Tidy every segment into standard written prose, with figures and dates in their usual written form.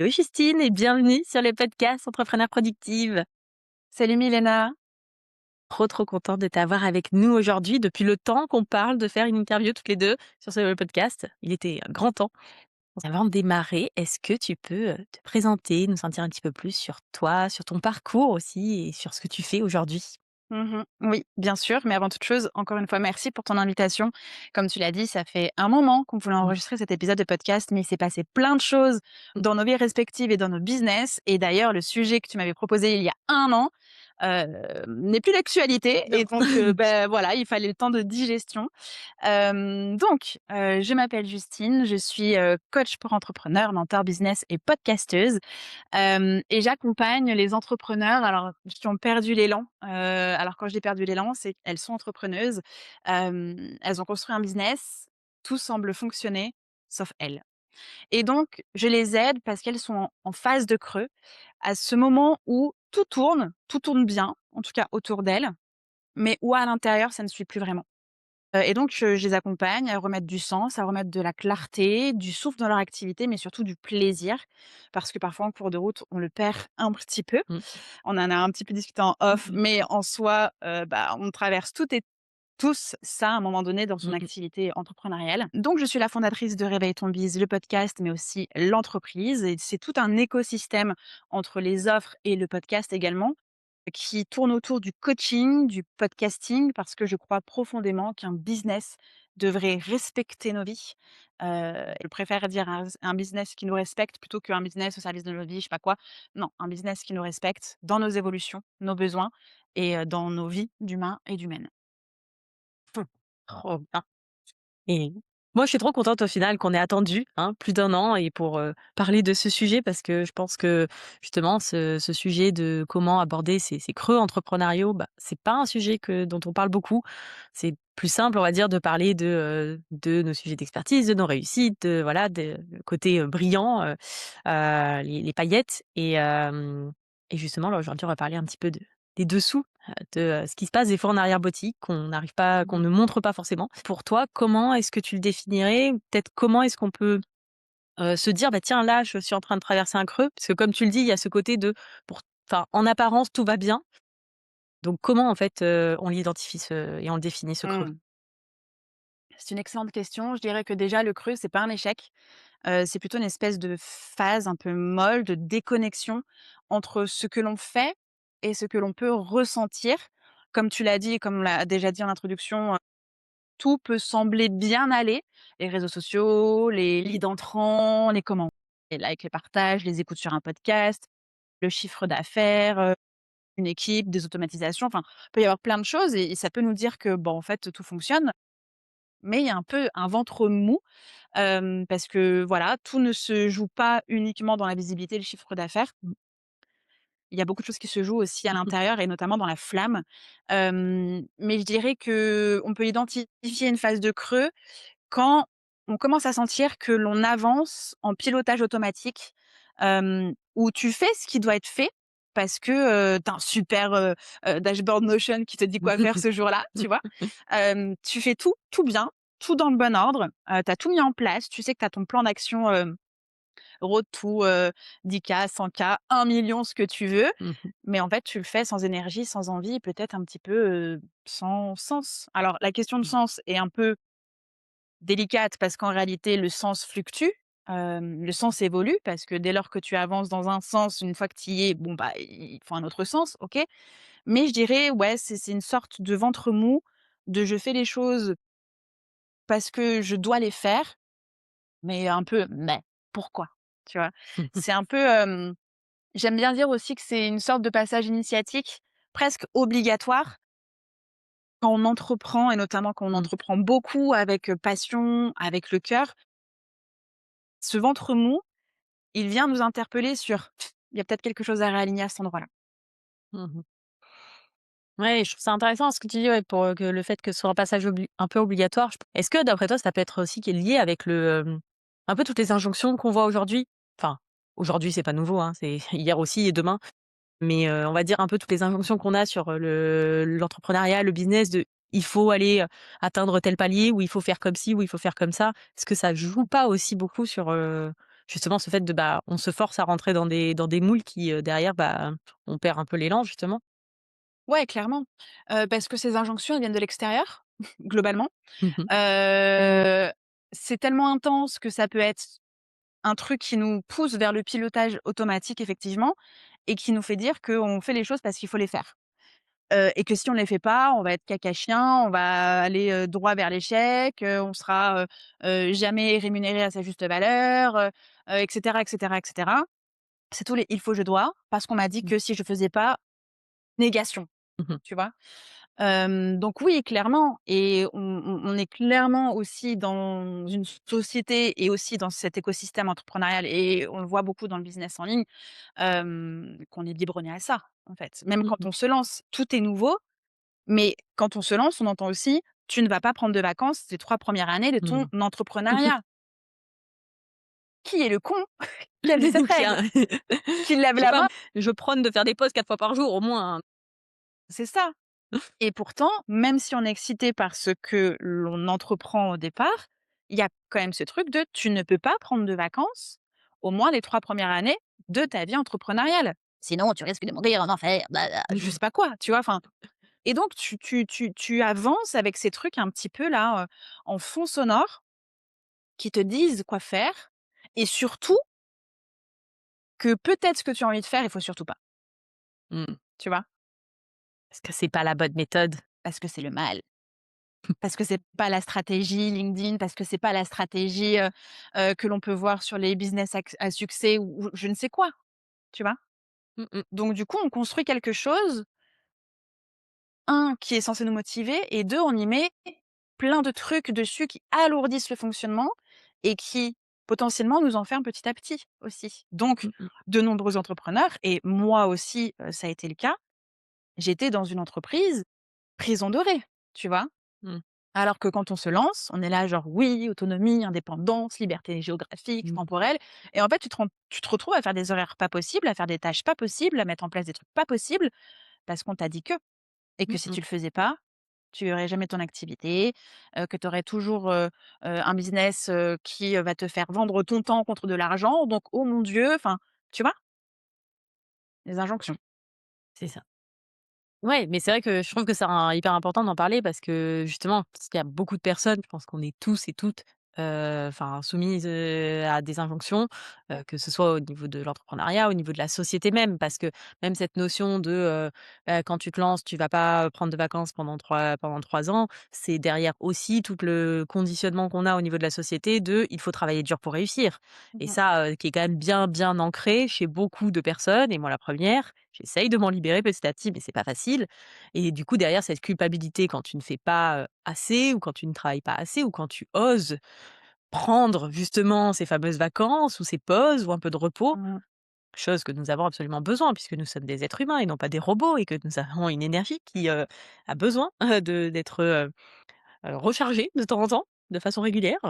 Hello Justine et bienvenue sur le podcast Entrepreneur Productive. Salut Milena. Trop contente de t'avoir avec nous aujourd'hui depuis le temps qu'on parle de faire une interview toutes les 2 sur ce podcast. Il était grand temps. Avant de démarrer, est-ce que tu peux, te présenter, nous en dire un petit peu plus sur toi, sur ton parcours aussi et sur ce que tu fais aujourd'hui? Oui, bien sûr, mais avant toute chose, encore une fois, merci pour ton invitation. Comme tu l'as dit, ça fait un moment qu'on voulait Mmh. enregistrer cet épisode de podcast, mais il s'est passé plein de choses Mmh. dans nos vies respectives et dans nos business. Et d'ailleurs, le sujet que tu m'avais proposé il y a un an n'est plus d'actualité. Non. Et donc, voilà, il fallait le temps de digestion. Je m'appelle Justine, je suis coach pour entrepreneurs, mentor business et podcasteuse. Et j'accompagne les entrepreneurs, alors qui ont perdu l'élan. Alors quand je dis perdu l'élan, c'est qu'elles sont entrepreneuses, elles ont construit un business, tout semble fonctionner sauf elles. Et donc je les aide parce qu'elles sont en phase de creux, à ce moment où tout tourne bien, en tout cas autour d'elles, mais où à l'intérieur ça ne suit plus vraiment. Et donc je les accompagne à remettre du sens, à remettre de la clarté, du souffle dans leur activité, mais surtout du plaisir. Parce que parfois en cours de route, on le perd un petit peu. Mmh. On en a un petit peu discuté en off, Mmh. mais en soi, on traverse toutes et tous ça à un moment donné dans son Mmh mh. activité entrepreneuriale. Donc je suis la fondatrice de Réveille ton Biz, le podcast, mais aussi l'entreprise, et c'est tout un écosystème entre les offres et le podcast également, qui tourne autour du coaching, du podcasting, parce que je crois profondément qu'un business devrait respecter nos vies. Je préfère dire un business qui nous respecte plutôt qu'un business au service de nos vies, je sais pas quoi. Non, un business qui nous respecte dans nos évolutions, nos besoins et dans nos vies d'humains et d'humaines. Trop bien. Et moi, je suis trop contente au final qu'on ait attendu, hein, plus d'un an et pour, parler de ce sujet parce que je pense que justement ce sujet de comment aborder ces creux entrepreneuriaux, bah, c'est pas un sujet dont on parle beaucoup. C'est plus simple, on va dire, de parler de nos sujets d'expertise, de nos réussites, de voilà, le côté, brillant, les paillettes et justement là, aujourd'hui, on va parler un petit peu des dessous, ce qui se passe des fois en arrière-boutique, qu'on Mmh. ne montre pas forcément. Pour toi, comment est-ce que tu le définirais? Ou peut-être comment est-ce qu'on peut, se dire: «Bah, tiens, là, je suis en train de traverser un creux», parce que comme tu le dis, il y a ce côté de pour enfin, en apparence, tout va bien. Donc comment, en fait, on l'identifie et on le définit ce creux? Mmh. C'est une excellente question. Je dirais que déjà le creux, c'est pas un échec. C'est plutôt une espèce de phase un peu molle de déconnexion entre ce que l'on fait et ce que l'on peut ressentir. Comme tu l'as dit et comme on l'a déjà dit en introduction, tout peut sembler bien aller. Les réseaux sociaux, les leads entrants, les commentaires, les likes, les partages, les écoutes sur un podcast, le chiffre d'affaires, une équipe, des automatisations, enfin, il peut y avoir plein de choses et ça peut nous dire que, bon, en fait, tout fonctionne, mais il y a un peu un ventre mou. Parce que voilà, tout ne se joue pas uniquement dans la visibilité et le chiffre d'affaires. Mmh. Il y a beaucoup de choses qui se jouent aussi à l'intérieur et notamment dans la flamme. Mais je dirais que on peut identifier une phase de creux quand on commence à sentir que l'on avance en pilotage automatique, où tu fais ce qui doit être fait parce que, tu as un super, dashboard Notion qui te dit quoi faire ce jour-là, tu vois? Tu fais tout bien, tout dans le bon ordre, tu as tout mis en place, tu sais que tu as ton plan d'action, road to, 10K, 100K, 1 000 000, ce que tu veux, Mmh mh. mais en fait, tu le fais sans énergie, sans envie, peut-être un petit peu, sans sens. Alors la question de Mmh. sens est un peu délicate parce qu'en réalité, le sens fluctue, le sens évolue parce que dès lors que tu avances dans un sens, une fois que tu y es, bon, bah, il faut un autre sens, OK. Mais je dirais, ouais, c'est une sorte de ventre mou, de je fais les choses parce que je dois les faire, mais un peu: «Mais pourquoi?» Tu vois? C'est un peu, j'aime bien dire aussi que c'est une sorte de passage initiatique presque obligatoire quand on entreprend et notamment quand on Mmh. entreprend beaucoup avec, passion, avec le cœur. Ce ventre mou, il vient nous interpeller sur: «Il y a peut-être quelque chose à réaligner à cet endroit-là». Mmh mh. Ouais, je trouve ça intéressant ce que tu dis, ouais, pour, que le fait que ce soit un passage un peu obligatoire. Est-ce que d'après toi, ça peut être aussi qui est lié avec un peu toutes les injonctions qu'on voit aujourd'hui? Enfin, aujourd'hui, c'est pas nouveau, hein, c'est hier aussi et demain. Mais, on va dire un peu toutes les injonctions qu'on a sur, l'entrepreneuriat, le business de il faut aller, atteindre tel palier ou il faut faire comme ci ou il faut faire comme ça. Est-ce que ça joue pas aussi beaucoup sur, justement ce fait de, bah, on se force à rentrer dans des moules qui, derrière, bah, on perd un peu l'élan justement? Ouais, clairement, parce que ces injonctions, elles viennent de l'extérieur, globalement. Mmh mh. Heu, c'est tellement intense que ça peut être un truc qui nous pousse vers le pilotage automatique effectivement et qui nous fait dire qu'on fait les choses parce qu'il faut les faire. Et que si on les fait pas, on va être caca chien, on va aller, droit vers l'échec, on sera, jamais rémunéré à sa juste valeur, et cetera, et cetera, et cetera. C'est tous les «il faut, je dois» parce qu'on m'a dit Mmh. que si je faisais pas, négation, Mmh mh. tu vois? Donc oui, clairement et on est clairement aussi dans une société et aussi dans cet écosystème entrepreneurial et on le voit beaucoup dans le business en ligne, qu'on est biberonné à ça, en fait. Même Mmh quand mh. on se lance, tout est nouveau, mais quand on se lance, on entend aussi: «Tu ne vas pas prendre de vacances les 3 premières années de ton Mmh. entrepreneuriat». Qui est le con qui a mis cette Qui règle? a Qui lève je sais la pas, main? je prône de faire des pauses 4 fois par jour au moins, hein. C'est ça. Et pourtant, même si on est excité par ce que l'on entreprend au départ, il y a quand même ce truc de tu ne peux pas prendre de vacances au moins les 3 premières années de ta vie entrepreneuriale. Sinon, tu risques de mourir en enfer, bla bla, je sais pas quoi, tu vois? Enfin et donc tu avances avec ces trucs un petit peu là, en fond sonore qui te disent quoi faire et surtout que peut-être ce que tu as envie de faire, il faut surtout pas, Mmh. tu vois? Parce que c'est pas la bonne méthode. Parce que c'est le mal. Parce que c'est pas la stratégie LinkedIn, parce que c'est pas la stratégie, que l'on peut voir sur les business à succès ou je ne sais quoi, tu vois? Mmh mh. Donc du coup, on construit quelque chose, un qui est censé nous motiver et 2 on y met plein de trucs dessus qui alourdissent le fonctionnement et qui, potentiellement, nous enferment petit à petit aussi. Donc Mmh mh. de nombreux entrepreneurs et moi aussi, ça a été le cas, j'étais dans une entreprise prison dorée, tu vois? Mmh. Alors que quand on se lance, on est là genre: «Oui, autonomie, indépendance, liberté géographique, Mmh. temporelle» et en fait, tu te retrouves à faire des horaires pas possibles, à faire des tâches pas possibles, à mettre en place des trucs pas possibles parce qu'on t'a dit que et que Mmh si mh. tu le faisais pas, tu aurais jamais ton activité, que tu aurais toujours, un business, qui, va te faire vendre ton temps contre de l'argent donc oh mon Dieu, enfin, tu vois? Les injonctions. C'est ça. Ouais, mais c'est vrai que je trouve que c'est hyper important d'en parler parce que justement, parce qu'il y a beaucoup de personnes, je pense qu'on est tous et toutes, enfin soumises, à des injonctions, que ce soit au niveau de l'entrepreneuriat, au niveau de la société même. Parce que même cette notion de, quand tu te lances, tu vas pas prendre de vacances pendant 3 ans, c'est derrière aussi tout le conditionnement qu'on a au niveau de la société de: «Il faut travailler dur pour réussir» et Mmh. ça, qui est quand même bien, bien ancré chez beaucoup de personnes et moi la première. J'essaye de m'en libérer petit à petit, mais c'est pas facile et du coup, derrière cette culpabilité quand tu ne fais pas, assez ou quand tu ne travailles pas assez ou quand tu oses prendre justement ces fameuses vacances ou ces pauses ou un peu de repos, Mmh. chose que nous avons absolument besoin puisque nous sommes des êtres humains et non pas des robots et que nous avons une énergie qui, a besoin, d'être, rechargée de temps en temps, de façon régulière.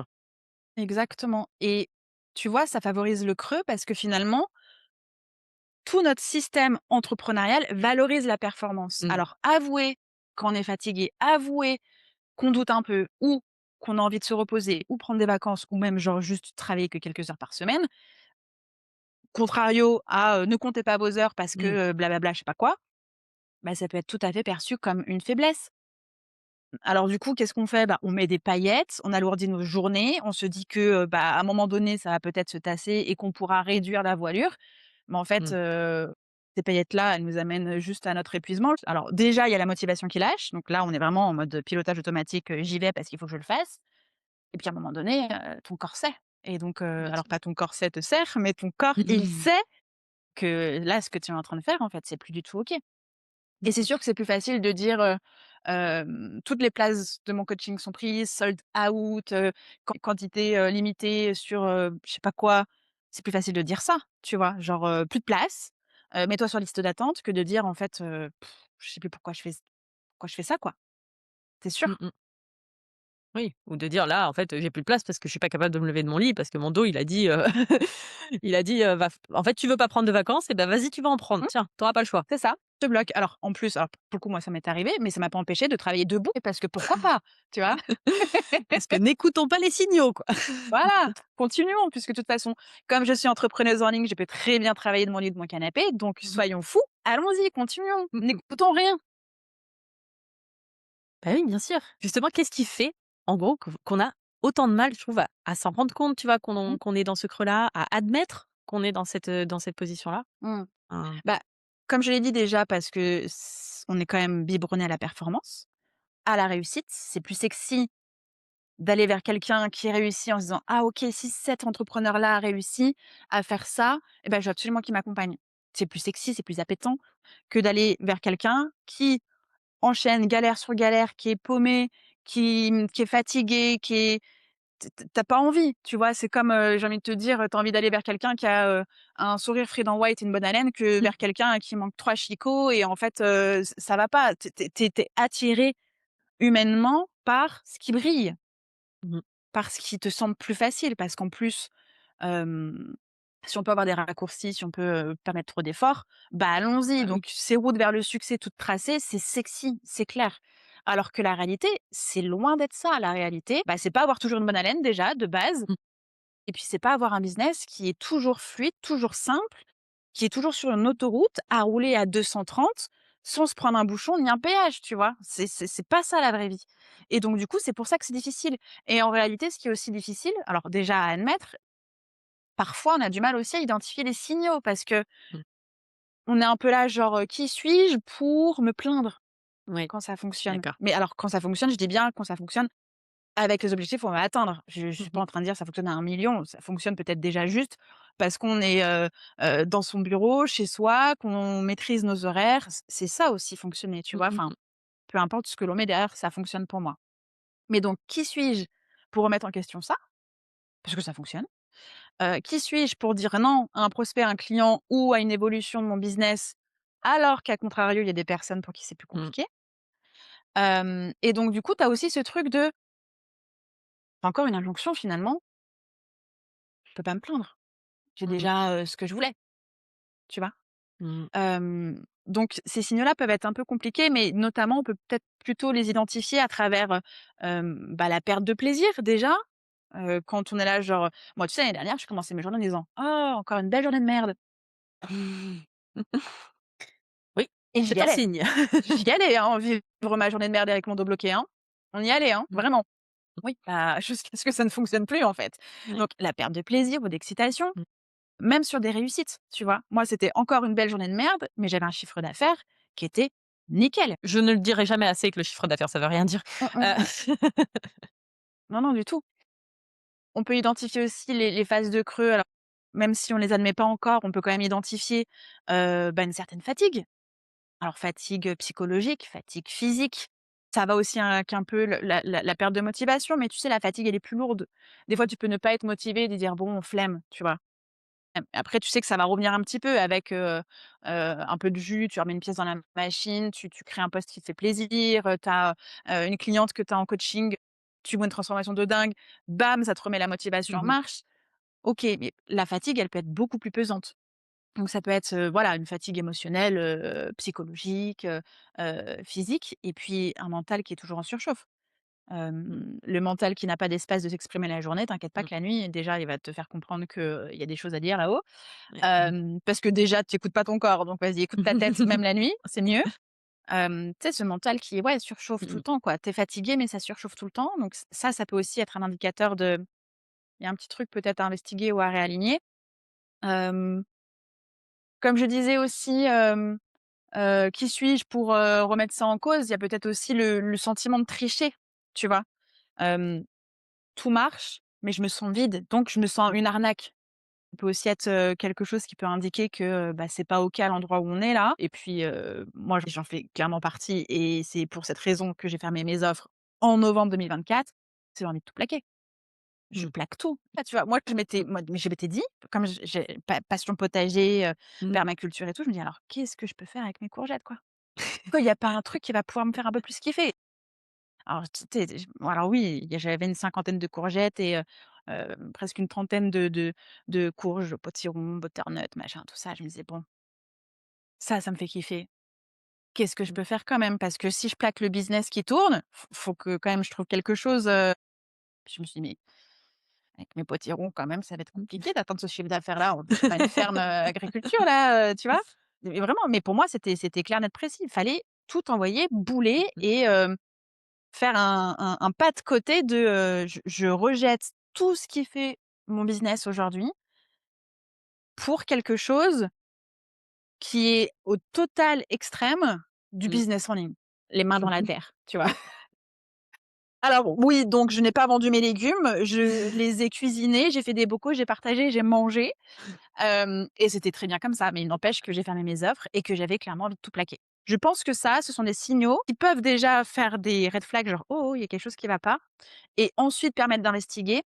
Exactement et tu vois, ça favorise le creux parce que finalement tout notre système entrepreneurial valorise la performance. Mmh. Alors avouer qu'on est fatigué, avouer qu'on doute un peu ou qu'on a envie de se reposer ou prendre des vacances ou même genre juste travailler que quelques heures par semaine, contrario à, ne comptez pas vos heures parce Mmh. que, blablabla, je sais pas quoi, bah, ça peut être tout à fait perçu comme une faiblesse. Alors du coup, qu'est-ce qu'on fait? Bah, on met des paillettes, on alourdit nos journées, on se dit que, bah, à un moment donné, ça va peut-être se tasser et qu'on pourra réduire la voilure. Mais en fait, Mmh. ces paillettes-là, elles nous amènent juste à notre épuisement. Alors déjà, il y a la motivation qui lâche, donc là, on est vraiment en mode pilotage automatique, j'y vais parce qu'il faut que je le fasse et puis à un moment donné, ton corps sait et donc Bien alors sûr. pas ton corset te serre, mais ton corps, il sait que là, ce que tu es en train de faire, en fait, c'est plus du tout OK. Et Mmh c'est mh. sûr que c'est plus facile de dire, «Toutes les places de mon coaching sont prises, sold out, quantité, limitée sur, je sais pas quoi». C'est plus facile de dire ça, tu vois? Genre, «Plus de place, mets-toi sur liste d'attente» que de dire en fait, «Je sais plus pourquoi je fais ça, quoi». C'est Mmh sûr. mh. Oui, ou de dire: «Là, en fait, j'ai plus de place parce que je suis pas capable de me lever de mon lit parce que mon dos, il a dit, il a dit, va f en fait, tu veux pas prendre de vacances et ben, vas-y, tu vas en prendre. Mmh, Tiens, tu auras pas le choix». c'est ça, je te bloque. Alors en plus, alors pour le coup, moi, ça m'est arrivé, mais ça m'a pas empêché de travailler debout parce que pourquoi pas, tu vois? Parce que n'écoutons pas les signaux, quoi. Voilà, continuons puisque de toute façon, comme je suis entrepreneuse en ligne, je peux très bien travailler de mon lit, de mon canapé, donc Mmh mh. soyons fous, allons-y, continuons, Mmh mh. n'écoutons rien. Bah, oui, bien sûr. Justement, qu'est-ce qui fait, en gros, qu'on a autant de mal, je trouve, à s'en rendre compte, tu vois, Mmh, qu'on est dans ce creux-là, à admettre qu'on est dans cette position-là? mmh. Hein. Bah, comme je l'ai dit déjà parce que on est quand même biberonné à la performance, à la réussite. C'est plus sexy d'aller vers quelqu'un qui réussit en se disant: «Ah OK, si cet entrepreneur-là a réussi à faire ça, et ben, je veux absolument qu'il m'accompagne». C'est plus sexy, c'est plus appétant que d'aller vers quelqu'un qui enchaîne galère sur galère, qui est paumé, qui est fatigué, qui est tu pas envie, tu vois? C'est comme, j'ai envie de te dire, tu as envie d'aller vers quelqu'un qui a, un sourire Fred n White et une bonne haleine que Mmh. vers quelqu'un à qui manque 3 chicots et en fait, ça va pas. Tu es attiré humainement par ce qui brille, Mmh mh. par ce qui te semble plus facile parce qu'en plus, hem, si on peut avoir des raccourcis, si on peut, pas mettre trop d'efforts, bah, allons-y. Bah, oui. Donc ces routes vers le succès toutes tracées, c'est sexy, c'est clair. Alors que la réalité, c'est loin d'être ça. La réalité, bah, c'est pas avoir toujours une bonne haleine déjà de base Mmh. et puis c'est pas avoir un business qui est toujours fluide, toujours simple, qui est toujours sur une autoroute à rouler à 230 sans se prendre un bouchon ni un péage, tu vois? C'est pas ça la vraie vie et donc du coup, c'est pour ça que c'est difficile et en réalité, ce qui est aussi difficile, alors déjà à admettre, parfois on a du mal aussi à identifier les signaux parce qu'on Mmh. est un peu là genre, «Qui suis-je pour me plaindre?» Ouais, quand ça fonctionne. d'accord. Mais alors quand ça fonctionne, je dis bien quand ça fonctionne avec les objectifs qu'on va atteindre. Je Mmh suis pas mh. en train de dire ça fonctionne à 1 million. Ça fonctionne peut-être déjà juste parce qu'on est, dans son bureau, chez soi, qu'on maîtrise nos horaires. C'est ça aussi fonctionner, tu Mmh vois? mh Enfin, mh. peu importe ce que l'on met derrière, ça fonctionne pour moi. Mais donc qui suis-je pour remettre en question ça? Parce que ça fonctionne. Qui suis-je pour dire non à un prospect, à un client ou à une évolution de mon business, alors qu'à contrario, il y a des personnes pour qui c'est plus Mmh. compliqué? Et donc du coup, tu as aussi ce truc de encore une injonction finalement, je peux pas me plaindre. J'ai Mmh mh. déjà, ce que je voulais, tu vois? Mmh. Donc ces signaux-là peuvent être un peu compliqués, mais notamment, on peut peut-être plutôt les identifier à travers, bah, la perte de plaisir déjà, quand on est là genre, moi tu sais l'année dernière, je commençais mes journées en disant: «Oh encore une belle journée de merde» Oui, et j'y c'est un allais. signe. J'y allais, hein, vivre ma journée de merde avec mon dos bloqué, hein. On y allait, hein, Mmh. vraiment. Oui, bah, jusqu'à ce que ça ne fonctionne plus en fait. Ouais. Donc la perte de plaisir ou d'excitation, Mmh. même sur des réussites, tu vois? Moi, c'était encore une belle journée de merde, mais j'avais un chiffre d'affaires qui était nickel. Je ne le dirai jamais assez que le chiffre d'affaires, ça veut rien dire. Mmh, mmh, Heu, mmh. Non, non, du tout. On peut identifier aussi les phases de creux, alors même si on les admet pas encore, on peut quand même identifier, bah, une certaine fatigue. Alors fatigue, psychologique, fatigue physique. Ça va aussi avec un peu le la perte de motivation, mais tu sais, la fatigue, elle est plus lourde. Des fois, tu peux ne pas être motivé, de dire: «Bon, flemme», tu vois? Après, tu sais que ça va revenir un petit peu avec, un peu de jus, tu remets une pièce dans la machine, tu crées un post qui te fait plaisir, tu as, une cliente que tu as en coaching, tu vois une transformation de dingue, bam, ça te remet la motivation en mmh mh. marche. OK, mais la fatigue, elle peut être beaucoup plus pesante. Donc ça peut être, voilà, une fatigue émotionnelle, psychologique, physique et puis un mental qui est toujours en surchauffe. Mmh. Le mental qui n'a pas d'espace de s'exprimer la journée, t'inquiète pas Mmh. que la nuit, déjà, il va te faire comprendre que, il y a des choses à dire là-haut. Ouais. Mmh. Parce que déjà, tu écoutes pas ton corps, donc vas-y, écoute ta tête même la nuit, c'est mieux. Tu sais, ce mental qui, ouais, surchauffe Mmh tout le mh. temps, quoi. Tu es fatigué, mais ça surchauffe tout le temps, donc ça peut aussi être un indicateur de il y a un petit truc peut-être à investiguer ou à réaligner. Hem, Comme je disais aussi, qui suis-je pour, remettre ça en cause? Il y a peut-être aussi le sentiment de tricher, tu vois? Hem, Tout marche, mais je me sens vide, donc je me sens une arnaque. Ça peut aussi être, quelque chose qui peut indiquer que, bah, c'est pas OK à l'endroit où on est là et puis, moi j'en fais clairement partie et c'est pour cette raison que j'ai fermé mes offres en novembre 2024. C'est j'ai envie de tout plaquer. Je Mmh. plaque tout. Là, tu vois? Moi Mmh. je m'étais dit, comme j'ai passion potager, Mmh. permaculture et tout, je me dis: «Alors qu'est-ce que je peux faire avec mes courgettes, quoi?» Pourquoi il y a pas un truc qui va pouvoir me faire un peu plus kiffer? Alors tu sais, alors oui, j'avais une cinquantaine de courgettes et presque une trentaine de courges, potiron, butternut, machin, tout ça. Je me disais: «Bon, ça me fait kiffer. Qu'est-ce que je Mmh. peux faire quand même? Parce que si je plaque le business qui tourne, faut que quand même je trouve quelque chose», puis je me suis dit: «Mais avec mes potirons quand même, ça va être Mmh. compliqué d'atteindre ce chiffre d'affaires-là. C'est pas une ferme, agriculture là», tu vois? Mais vraiment, mais pour moi, c'était clair, net, précis. Il fallait tout envoyer, bouler et faire un pas de côté de, je rejette tout ce qui fait mon business aujourd'hui pour quelque chose qui est au total extrême du Mmh. business en ligne. Les mains dans la terre, tu vois? Alors oui, donc je n'ai pas vendu mes légumes, je les ai cuisinés, j'ai fait des bocaux, j'ai partagé, j'ai mangé, et c'était très bien comme ça. Mais il n'empêche que j'ai fermé mes offres et que j'avais clairement envie de tout plaquer. Je pense que ça, ce sont des signaux qui peuvent déjà faire des red flags genre: «Oh, oh, il y a quelque chose qui va pas», et ensuite permettre d'investiguer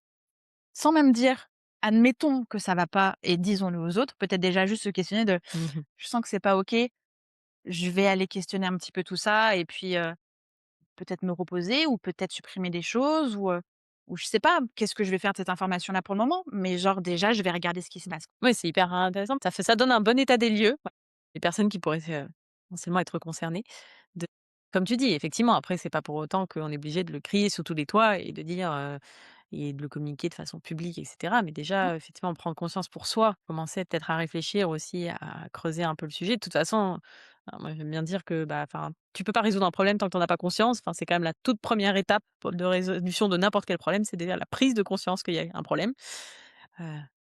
sans même dire: «Admettons que ça va pas et disons-le aux autres», peut-être déjà juste se questionner de: Mmh. «Je sens que c'est pas OK, je vais aller questionner un petit peu tout ça et puis, peut-être me reposer ou peut-être supprimer des choses ou je sais pas, qu'est-ce que je vais faire de cette information-là pour le moment?» mais genre déjà, je vais regarder ce qui se passe. Ouais, c'est hyper intéressant. Ça donne un bon état des lieux, ouais, des personnes qui pourraient, potentiellement être concernées de comme tu dis, effectivement, après c'est pas pour autant qu'on est obligé de le crier sous tous les toits et de dire, et de le communiquer de façon publique et cetera. Mais Mmh, déjà, effectivement, prendre conscience pour soi, commencer peut-être à réfléchir aussi, à creuser un peu le sujet. De toute façon, moi j'aime bien dire que, bah, enfin, tu peux pas résoudre un problème tant que tu en as pas conscience. Enfin, c'est quand même la toute première étape de résolution de n'importe quel problème, c'est déjà la prise de conscience qu'il y a un problème.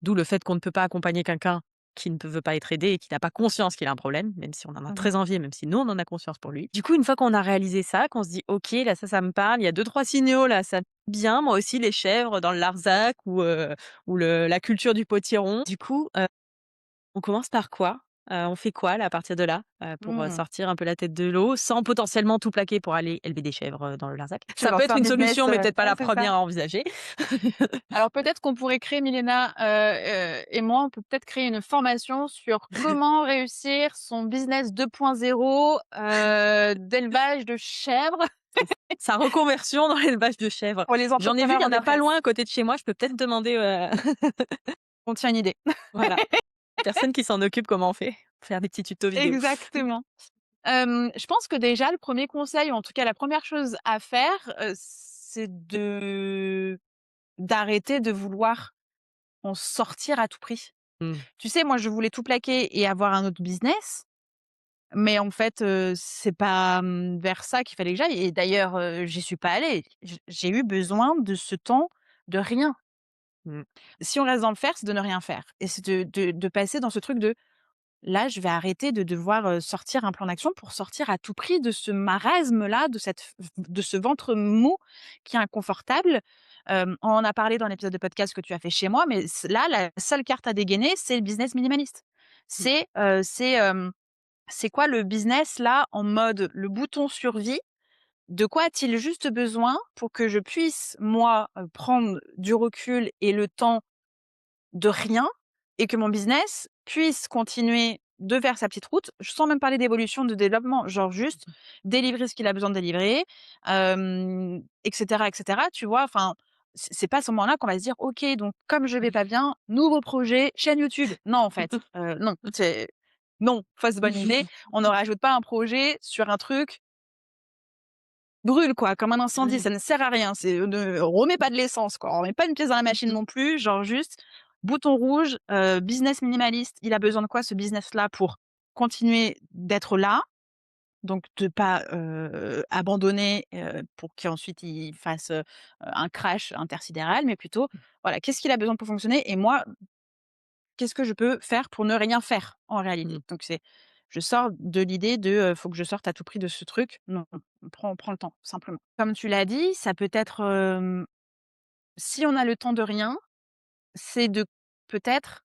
D'où le fait qu'on ne peut pas accompagner quelqu'un qui ne veut pas être aidé et qui n'a pas conscience qu'il a un problème, même si on en a mmh. très envie et même si nous, on en a conscience pour lui. Du coup, une fois qu'on a réalisé ça, qu'on se dit: «OK, là, ça me parle, il y a deux trois signaux là, ça bien, moi aussi les chèvres dans le Larzac ou le la culture du potiron». Du coup, on commence par quoi? On fait quoi là, à partir de là, pour, Mmh. sortir un peu la tête de l'eau, sans potentiellement tout plaquer pour aller élever des chèvres, dans le Larzac? Je Ça peut lance être un une business, solution, mais peut-être pas ouais, la c'est ça. première à envisager. Alors peut-être qu'on pourrait créer Milena, et moi, on peut peut-être créer une formation sur comment réussir son business 2.0, d'élevage de chèvres C'est sa reconversion dans l'élevage de chèvres. pour les J'en ai vu, il entrepreneurs y en en a pas loin détresse. à côté de chez moi, je peux peut-être demander, On tient une idée. voilà, aux personnes qui s'en occupent comment on fait. Faire des petits tutos vidéo. Exactement. Je pense que déjà le premier conseil, ou en tout cas la première chose à faire, c'est d'arrêter de vouloir en sortir à tout prix. Mmh. Tu sais, moi, je voulais tout plaquer et avoir un autre business, mais en fait, c'est pas, vers ça qu'il fallait que j'aille et d'ailleurs, j'y suis pas allée. J'ai eu besoin de ce temps de rien. Mmh. Si on reste dans le faire, c'est de ne rien faire et c'est de passer dans ce truc de: «Là, je vais arrêter de devoir, sortir un plan d'action pour sortir à tout prix de ce marasme-là, de ce ventre mou qui est inconfortable». On en a parlé dans l'épisode de podcast que tu as fait chez moi, mais là, la seule carte à dégainer, c'est le business minimaliste. Mmh. C'est quoi le business là, en mode le bouton survie? De quoi a-t-il juste besoin pour que je puisse, moi, prendre du recul et le temps de rien et que mon business puisse continuer de faire sa petite route, sans même parler d'évolution, de développement, genre juste délivrer ce qu'il a besoin de délivrer, et cetera, tu vois? Enfin, c'est pas à ce moment-là qu'on va se dire: «OK, donc comme je vais pas bien, nouveau projet, chaîne YouTube». Non, en fait, non, c'est non, fausse bonne idée. On ne rajoute pas un projet sur un truc brûle quoi, comme un incendie, Ouais. ça ne sert à rien. C'est ne remets pas de l'essence quoi, on remet pas une pièce dans la machine non plus, genre juste bouton rouge, business minimaliste. Il a besoin de quoi ce business-là pour continuer d'être là? Donc de pas, abandonner, pour qu'ensuite il fasse, un crash intersidéral, mais plutôt, voilà, qu'est-ce qu'il a besoin pour fonctionner et moi, qu'est-ce que je peux faire pour ne rien faire en réalité? Mmh. Donc c'est je sors de l'idée de, faut que je sorte à tout prix de ce truc. Non, prends le temps, simplement. Comme tu l'as dit, ça peut être, si on a le temps de rien, c'est de peut-être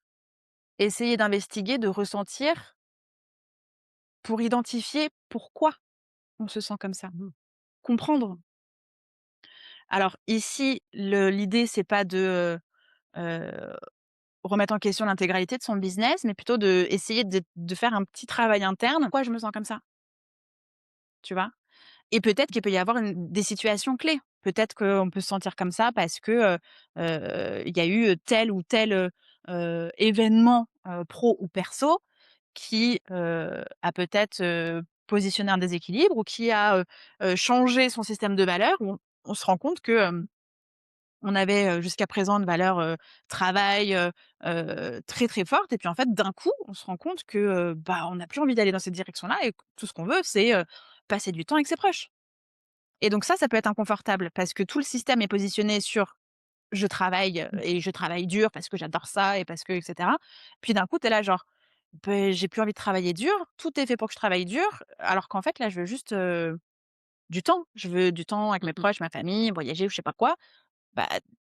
essayer d'investiguer, de ressentir pour identifier pourquoi on se sent comme ça. Mmh. Comprendre. Alors ici, l'idée c'est pas de, remettre en question l'intégralité de son business, mais plutôt d'essayer de faire un petit travail interne. Pourquoi je me sens comme ça? Tu vois? et peut-être qu'il peut y avoir des situations clés. Peut-être qu'on peut se sentir comme ça parce que, il y a eu tel ou tel, événement, pro ou perso qui, a peut-être, positionné un déséquilibre ou qui a, changé son système de valeurs, où on se rend compte que, on avait, jusqu'à présent une valeur, travail, très, très forte et puis en fait d'un coup, on se rend compte que, bah, on n'a plus envie d'aller dans cette direction-là et que tout ce qu'on veut, c'est, passer du temps avec ses proches. Et donc ça peut être inconfortable parce que tout le système est positionné sur: «Je travaille, et je travaille dur parce que j'adore ça et parce que» et cetera. Puis d'un coup, tu es là genre: «Beh, j'ai plus envie de travailler dur, tout est fait pour que je travaille dur», alors qu'en fait là, je veux juste, du temps. Je veux du temps avec Mmh mes mh. proches, ma famille, voyager ou je sais pas quoi. Bah,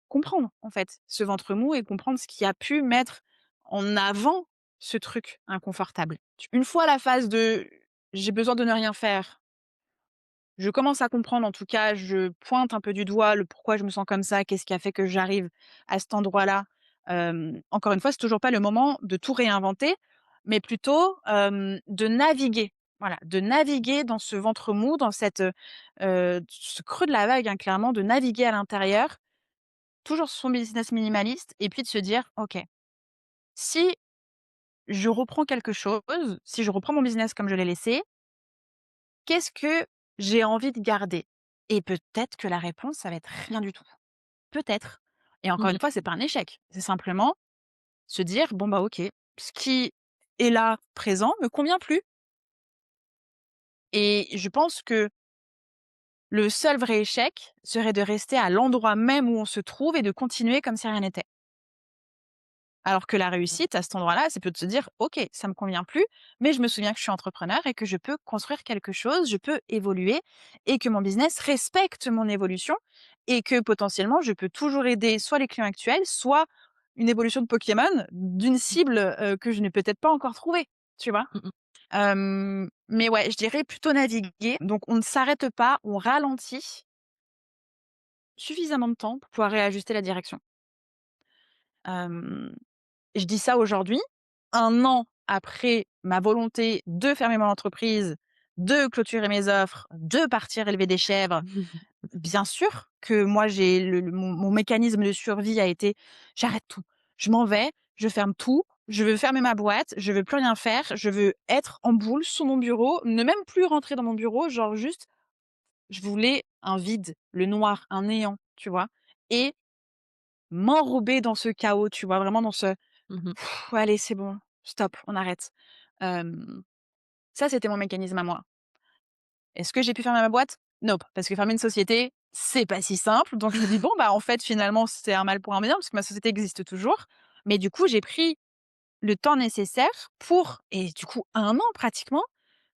comprendre en fait ce ventre mou et comprendre ce qui a pu mettre en avant ce truc inconfortable. Une fois la phase de: «J'ai besoin de ne rien faire», je commence à comprendre, en tout cas, je pointe un peu du doigt le pourquoi je me sens comme ça, qu'est-ce qui a fait que j'arrive à cet endroit-là. Encore une fois, c'est toujours pas le moment de tout réinventer, mais plutôt, de naviguer. Voilà, de naviguer dans ce ventre mou, dans cette, ce creux de la vague, hein, clairement, de naviguer à l'intérieur, toujours sur son business minimaliste et puis de se dire: «OK, si je reprends quelque chose, si je reprends mon business comme je l'ai laissé, qu'est-ce que j'ai envie de garder?» Et peut-être que la réponse, ça va être rien du tout. Peut-être. Et encore Mmh. une fois, c'est pas un échec. C'est simplement se dire: «Bon, bah, OK, ce qui est là, présent, me convient plus». Et je pense que le seul vrai échec serait de rester à l'endroit même où on se trouve et de continuer comme si rien n'était. Alors que la réussite à cet endroit-là, c'est peut de se dire: «OK, ça me convient plus, mais je me souviens que je suis entrepreneur et que je peux construire quelque chose, je peux évoluer et que mon business respecte mon évolution et que potentiellement je peux toujours aider soit les clients actuels, soit une évolution de Pokémon d'une cible, que je n'ai peut-être pas encore trouvée», tu vois? Mmh mh. Mais ouais, je dirais plutôt naviguer. Donc on ne s'arrête pas, on ralentit suffisamment de temps pour pouvoir réajuster la direction. Hem Je dis ça aujourd'hui, 1 an après ma volonté de fermer mon entreprise, de clôturer mes offres, de partir élever des chèvres. Bien sûr que moi j'ai mon mécanisme de survie a été: «J'arrête tout, je m'en vais, je ferme tout, je veux fermer ma boîte, je veux plus rien faire, je veux être en boule sur mon bureau, ne même plus rentrer dans mon bureau», genre juste, je voulais un vide, le noir, un néant, tu vois? Et m'enrober dans ce chaos, tu vois? Vraiment dans ce: Mmh mh. Ouais, allez, c'est bon, stop, on arrête. Hem, Ça, c'était mon mécanisme à moi. Est-ce que j'ai pu fermer ma boîte? Nope, parce que fermer une société, c'est pas si simple. Donc je me dis: «Bon, bah, en fait, finalement, c'est un mal pour un bien parce que ma société existe toujours». Mais du coup, j'ai pris le temps nécessaire pour et du coup 1 an pratiquement.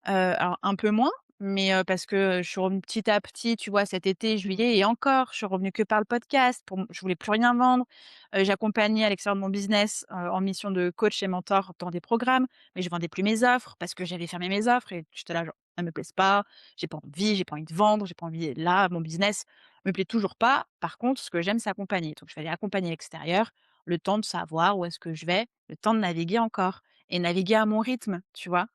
Alors un peu moins, mais parce que, je suis revenue petit à petit, tu vois? Cet été, juillet et encore, je suis revenue que par le podcast pour je voulais plus rien vendre. J'accompagnais à l'extérieur de mon business, en mission de coach et mentor dans des programmes, mais je vendais plus mes offres parce que j'avais fermé mes offres et j'étais là genre: «Elles me plaisent pas, j'ai pas envie de vendre, j'ai pas envie là, mon business me plaît toujours pas. Par contre, ce que j'aime, c'est accompagner». Donc je vais aller accompagner à l'extérieur, le temps de savoir où est-ce que je vais, le temps de naviguer encore et naviguer à mon rythme, tu vois?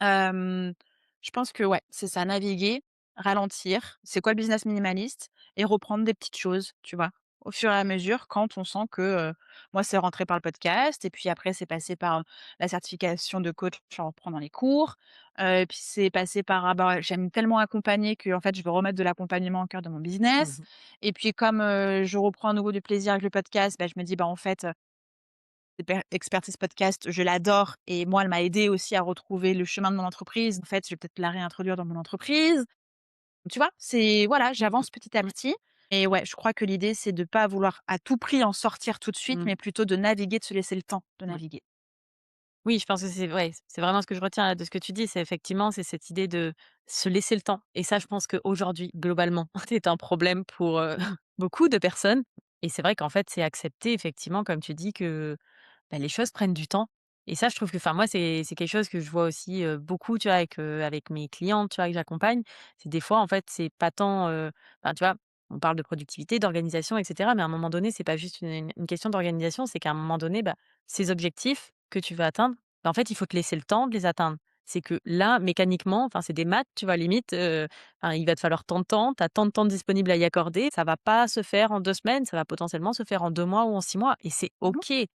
Hem, je pense que ouais, c'est ça, naviguer, ralentir, c'est quoi le business minimaliste et reprendre des petites choses, tu vois? Au fur et à mesure quand on sent que, moi c'est rentré par le podcast et puis après c'est passé par, la certification de coach en reprenant les cours, et puis c'est passé par: «Ah bah, j'aime tellement accompagner que en fait je veux remettre de l'accompagnement au cœur de mon business» Mmh. et puis comme, je reprends à nouveau du plaisir avec le podcast, bah, je me dis: «Bah, en fait, Expertise podcast, je l'adore et moi, elle m'a aidée aussi à retrouver le chemin de mon entreprise. En fait, je vais peut-être la réintroduire dans mon entreprise. Tu vois? C'est voilà, Mmh mh. j'avance petit à Ouais. petit et ouais, je crois que l'idée, c'est de pas vouloir à tout prix en sortir tout de suite, Mmh. mais plutôt de naviguer, de se laisser le temps de Ouais. naviguer. Oui, je pense que c'est ouais, c'est vraiment ce que je retiens là de ce que tu dis, c'est effectivement, c'est cette idée de se laisser le temps et ça, je pense qu'aujourd'hui, globalement, c'est un problème pour, beaucoup de personnes et c'est vrai qu'en fait, c'est accepter effectivement, comme tu dis, que bah, les choses prennent du temps et ça, je trouve que enfin, moi, c'est quelque chose que je vois aussi, beaucoup, tu vois, avec mes clientes, tu vois, que j'accompagne. C'est des fois, en fait, c'est pas tant, enfin, tu vois, on parle de productivité, d'organisation et cetera, mais à un moment donné, c'est pas juste une question d'organisation, c'est qu'à un moment donné, bah, ces objectifs que tu veux atteindre, bah, en fait, il faut te laisser le temps de les atteindre C'est que là, mécaniquement, enfin, c'est des maths, tu vois? Limite, enfin, il va te falloir tant de temps, tu as tant de temps disponible à y accorder. Ça va pas se faire en 2 semaines, ça va potentiellement se faire en 2 mois ou en 6 mois et c'est Mmh. OK. Et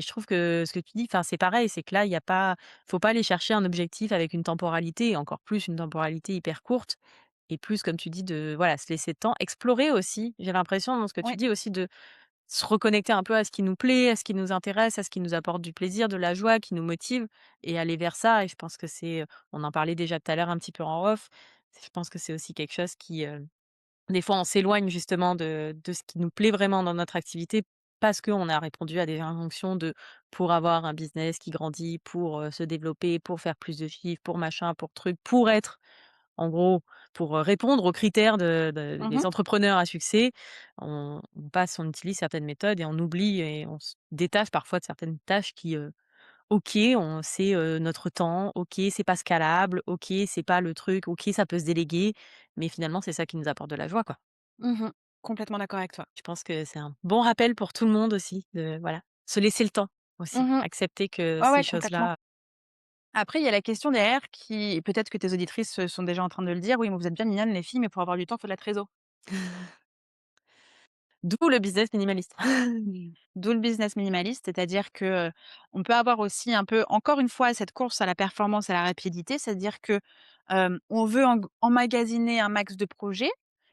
je trouve que ce que tu dis, enfin, c'est pareil, c'est que là, il y a pas faut pas aller chercher un objectif avec une temporalité et encore plus une temporalité hyper courte et plus, comme tu dis, de voilà, se laisser le temps. Explorer aussi, j'ai l'impression dans ce que tu Ouais. dis aussi de se reconnecter un peu à ce qui nous plaît, à ce qui nous intéresse, à ce qui nous apporte du plaisir, de la joie, qui nous motive et aller vers ça et je pense que c'est, on en parlait déjà tout à l'heure un petit peu en off, je pense que c'est aussi quelque chose qui, des fois, on s'éloigne justement de ce qui nous plaît vraiment dans notre activité parce qu'on a répondu à des injonctions de pour avoir un business qui grandit, pour, se développer, pour faire plus de chiffres, pour machin, pour truc, pour être en gros, pour, répondre aux critères Mmh. des entrepreneurs à succès. On utilise certaines méthodes et on oublie et on se détache parfois de certaines tâches qui, OK, on c'est, notre temps, OK, c'est pas scalable, OK, c'est pas le truc, OK, ça peut se déléguer, mais finalement, c'est ça qui nous apporte de la joie, quoi. Mmh. Complètement d'accord avec toi. Je pense que c'est un bon rappel pour tout le monde aussi de voilà, se laisser le temps aussi, Mmh. accepter que Ouais, ces ouais, complètement. choses-là Après, il y a la question derrière qui peut-être que tes auditrices, sont déjà en train de le dire: «Oui, mais vous êtes bien mignonnes les filles, mais pour avoir du temps, il faut de la trésor». d'où le business minimaliste. D'où le business minimaliste, c'est-à-dire que, on peut avoir aussi un peu, encore une fois, cette course à la performance, à la rapidité, c'est-à-dire que, on veut emmagasiner un max de projets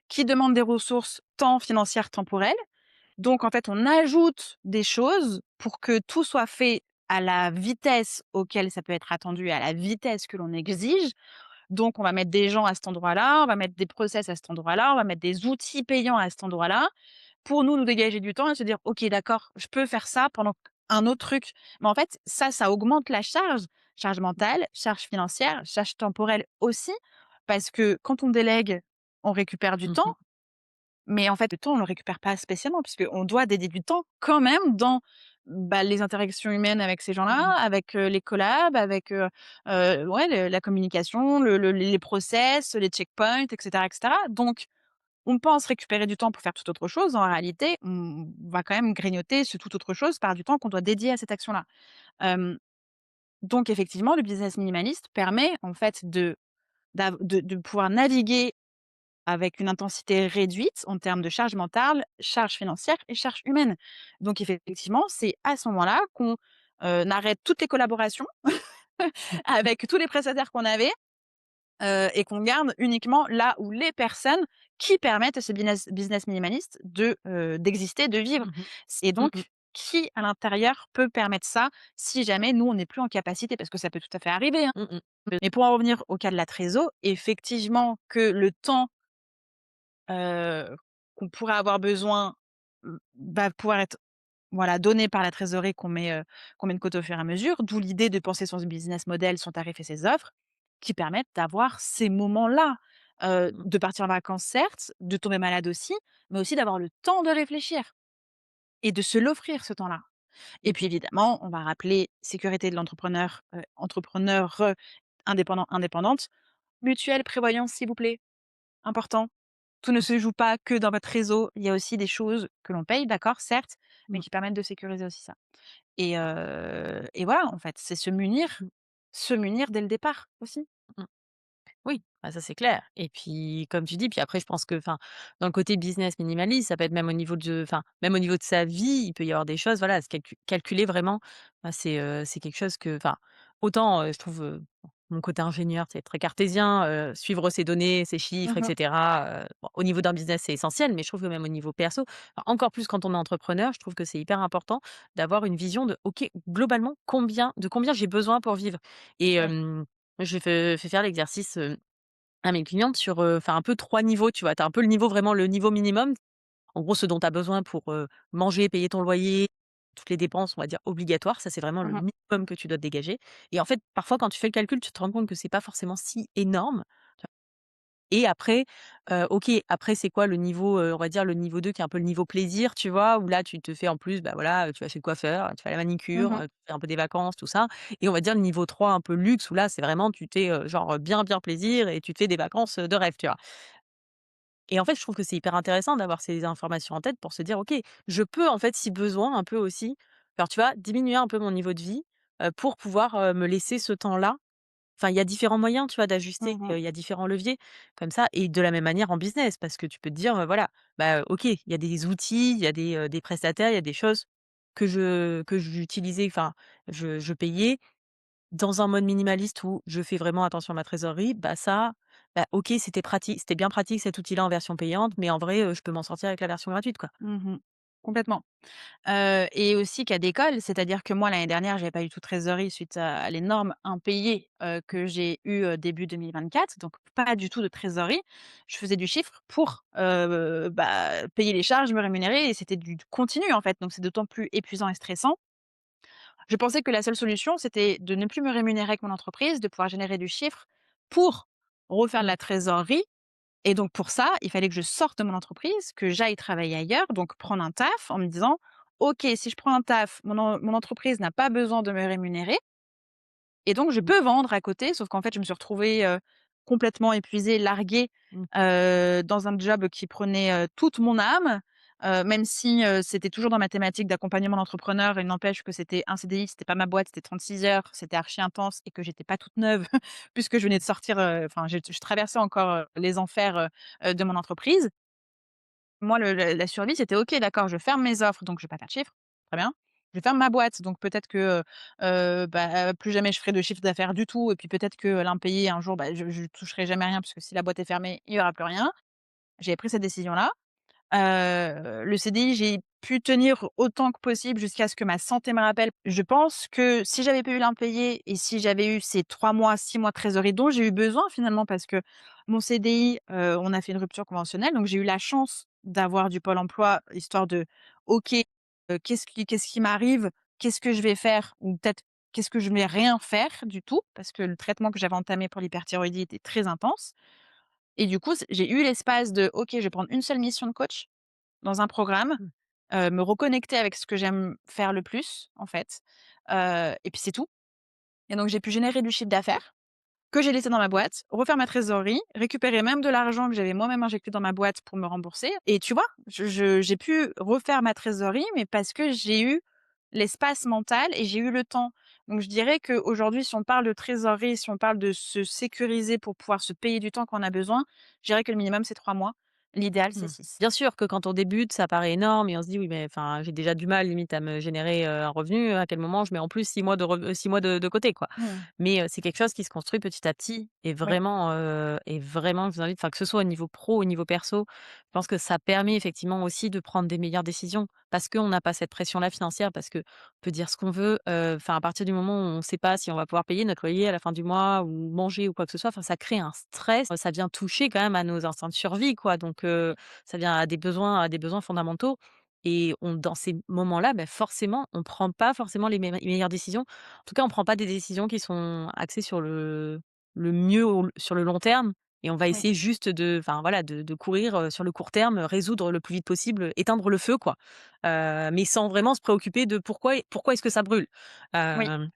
qui demandent des ressources tant financières, temporelles. Donc en fait, on ajoute des choses pour que tout soit fait à la vitesse auquel ça peut être attendu, à la vitesse que l'on exige. Donc on va mettre des gens à cet endroit-là, on va mettre des process à cet endroit-là, on va mettre des outils payants à cet endroit-là pour nous dégager du temps et se dire: «OK, d'accord, je peux faire ça pendant un autre truc». Mais en fait, ça augmente la charge, charge mentale, charge financière, charge temporelle aussi, parce que quand on délègue, on récupère du Mmh temps, mh. mais en fait, le temps, on le récupère pas spécialement puisqu'on doit dédier du temps quand même dans, bah, les interactions humaines avec ces Mmh gens-là, mh. avec, les collabs, avec, ouais, le la communication, les process, les checkpoints et cetera. Donc on pense récupérer du temps pour faire toute autre chose. En réalité, on va quand même grignoter ce toute autre chose par du temps qu'on doit dédier à cette action-là. Hem, donc effectivement, le business minimaliste permet en fait de pouvoir naviguer avec une intensité réduite en termes de charge mentale, charge financière et charge humaine. Donc effectivement, c'est à ce moment-là qu'on, arrête toutes les collaborations avec tous les prestataires qu'on avait, et qu'on garde uniquement là où les personnes qui permettent à ce business minimaliste d'exister, de vivre. Mmh mh. Et Mmh mh. donc, qui à l'intérieur peut permettre ça si jamais nous, on n'est plus en capacité? Parce que ça peut tout à fait arriver, hein. Mmh mh. Mais pour en revenir au cas de la trésor, effectivement que le temps, qu'on pourrait avoir besoin, va pouvoir être, voilà, donné par la trésorerie qu'on met de côté au fur et à mesure, d'où l'idée de penser son business model, son tarif et ses offres, qui permettent d'avoir ces moments-là, Mmh. de partir en vacances certes, de tomber malade aussi, mais aussi d'avoir le temps de réfléchir et de se l'offrir ce temps-là. Et Mmh puis mh. évidemment, on va rappeler sécurité de l'entrepreneur, indépendant, indépendante, mutuelle, prévoyance s'il vous plaît, important. Tout ne se joue pas que dans votre réseau, il y a aussi des choses que l'on paye, d'accord, certes, mais Mmh. qui permettent de sécuriser aussi ça. Et voilà, en fait, c'est Mmh. se munir dès le départ aussi. Mmh. Oui, bah, ça c'est clair et puis comme tu dis, puis après je pense que enfin, dans le côté business minimaliste, ça peut être même au niveau de enfin, même au niveau de sa vie, il peut y avoir des choses, voilà, se calculer vraiment, bah, c'est quelque chose que enfin, autant, je trouve, bon, mon côté ingénieur, c'est très cartésien, suivre ses données, ses chiffres et Mmh. cetera, bon, au niveau d'un business, c'est essentiel, mais je trouve que même au niveau perso, encore plus quand on est entrepreneur, je trouve que c'est hyper important d'avoir une vision de: «OK, globalement, combien j'ai besoin pour vivre?» et Ouais. je fais faire l'exercice, à mes clientes sur, enfin un peu 3 niveaux, tu vois? Tu as un peu le niveau vraiment le niveau minimum, en gros ce dont tu as besoin pour, manger, payer ton loyer, toutes les dépenses on va dire obligatoires, ça c'est vraiment le Mmh. minimum que tu dois te dégager et en fait, parfois quand tu fais le calcul, tu te rends compte que c'est pas forcément si énorme. Et après, OK, après c'est quoi le niveau, on va dire le niveau 2 qui est un peu le niveau plaisir, tu vois? Où là tu te fais en plus, bah, voilà, tu vas chez le coiffeur, tu fais la manicure, Mmh. tu fais un peu des vacances, tout ça et on va dire le niveau 3 un peu luxe où là c'est vraiment tu t'es, genre, bien, bien plaisir et tu te fais des vacances, de rêve, tu vois? Et en fait, je trouve que c'est hyper intéressant d'avoir ces informations en tête pour se dire: «OK, je peux en fait si besoin un peu aussi, alors tu vois, diminuer un peu mon niveau de vie, pour pouvoir, me laisser ce temps-là». enfin, il y a différents moyens, tu vois, d'ajuster, Mmh mh. il y a différents leviers comme ça et de la même manière en business parce que tu peux te dire, voilà, bah, OK, il y a des outils, il y a des prestataires, il y a des choses que j'utilisais, enfin, je payais dans un mode minimaliste où je fais vraiment attention à ma trésorerie, bah, ça, bah, OK, c'était bien pratique cet outil-là en version payante, mais en vrai, je peux m'en sortir avec la version gratuite, quoi. Mmh. Complètement. Et aussi cas d'école, c'est-à-dire que moi, l'année dernière, j'avais pas du tout de trésorerie suite à l'énorme impayé, que j'ai eu, début 2024, donc pas du tout de trésorerie. Je faisais du chiffre pour, bah, payer les charges, me rémunérer et c'était du continu, en fait, donc c'est d'autant plus épuisant et stressant. Je pensais que la seule solution, c'était de ne plus me rémunérer avec mon entreprise, de pouvoir générer du chiffre pour refaire de Mmh. la trésorerie et donc pour ça, il fallait que je sorte de mon entreprise, que j'aille travailler ailleurs, donc prendre un taf en me disant: «OK, si je prends un taf, mon entreprise n'a pas besoin de me rémunérer et donc je Mmh. peux vendre à côté». Sauf qu'en fait, je me suis retrouvée, complètement épuisée, larguée, Mmh. dans un job qui prenait, toute mon âme, même si, c'était toujours dans ma thématique d'accompagnement d'entrepreneur. Il n'empêche que c'était un CDI, c'était pas ma boîte, c'était 36 heures, c'était archi intense et que j'étais pas toute neuve puisque je venais de sortir, enfin je traversais encore, les enfers, de mon entreprise. Moi, la survie, c'était OK, d'accord, je ferme mes offres, donc je vais pas faire de chiffre, très bien. Je ferme ma boîte, donc peut-être que, bah, plus jamais je ferai de chiffre d'affaires du tout et puis peut-être que l'impayé un jour, bah, je toucherai jamais rien parce que si la boîte est fermée, il y aura plus rien. J'avais pris cette décision-là. Le CDI, j'ai pu tenir autant que possible jusqu'à ce que ma santé me rappelle. Je pense que si j'avais pas eu l'impayé et si j'avais eu ces 3 mois, 6 mois de trésorerie dont j'ai eu besoin finalement parce que mon CDI, on a fait une rupture conventionnelle, donc j'ai eu la chance d'avoir du Pôle emploi histoire de: «OK, qu'est-ce qui m'arrive? Qu'est-ce que je vais faire?» ou peut-être: «Qu'est-ce que je ne vais rien faire du tout?» parce que le traitement que j'avais entamé pour l'hyperthyroïdie était très intense et du coup, j'ai eu l'espace de: «OK, je vais prendre une seule mission de coach dans un programme, Mmh. me reconnecter avec ce que j'aime faire le plus, en fait, et puis c'est tout et donc j'ai pu générer du chiffre d'affaires que j'ai laissé dans ma boîte, refaire ma trésorerie, récupérer même de l'argent que j'avais moi-même injecté dans ma boîte pour me rembourser et tu vois? J'ai pu refaire ma trésorerie, mais parce que j'ai eu l'espace mental et j'ai eu le temps. Donc je dirais qu'aujourd'hui, si on parle de trésorerie, si on parle de se sécuriser pour pouvoir se payer du temps quand on a besoin, je dirais que le minimum, c'est 3 mois. L'idéal, c'est Mmh. 6. Bien sûr que quand on débute, ça paraît énorme et on se dit: «Oui, mais enfin, j'ai déjà du mal limite à me générer, un revenu, à quel moment je mets en plus 6 mois 6 mois de côté, quoi?» Mmh. Mais, c'est quelque chose qui se construit petit à petit Oui, et vraiment je vous invite, enfin, que ce soit au niveau pro, au niveau perso, je pense que ça permet effectivement aussi de prendre des meilleures décisions parce qu'on n'a pas cette pression-là financière, parce qu'on peut dire ce qu'on veut, enfin, à partir du moment où on ne sait pas si on va pouvoir payer notre loyer à la fin du mois ou manger ou quoi que ce soit, enfin, ça crée un stress, ça vient toucher quand même à nos instincts de survie, quoi, donc ça vient à des besoins fondamentaux et on dans ces moments-là, bah, forcément, on prend pas forcément les meilleures décisions. En tout cas, on prend pas des décisions qui sont axées sur le mieux sur le long terme et on va oui, essayer juste de enfin voilà, de courir, sur le court terme, résoudre le plus vite possible, éteindre le feu, quoi. Mais sans vraiment se préoccuper de pourquoi est-ce que ça brûle? oui, Hem,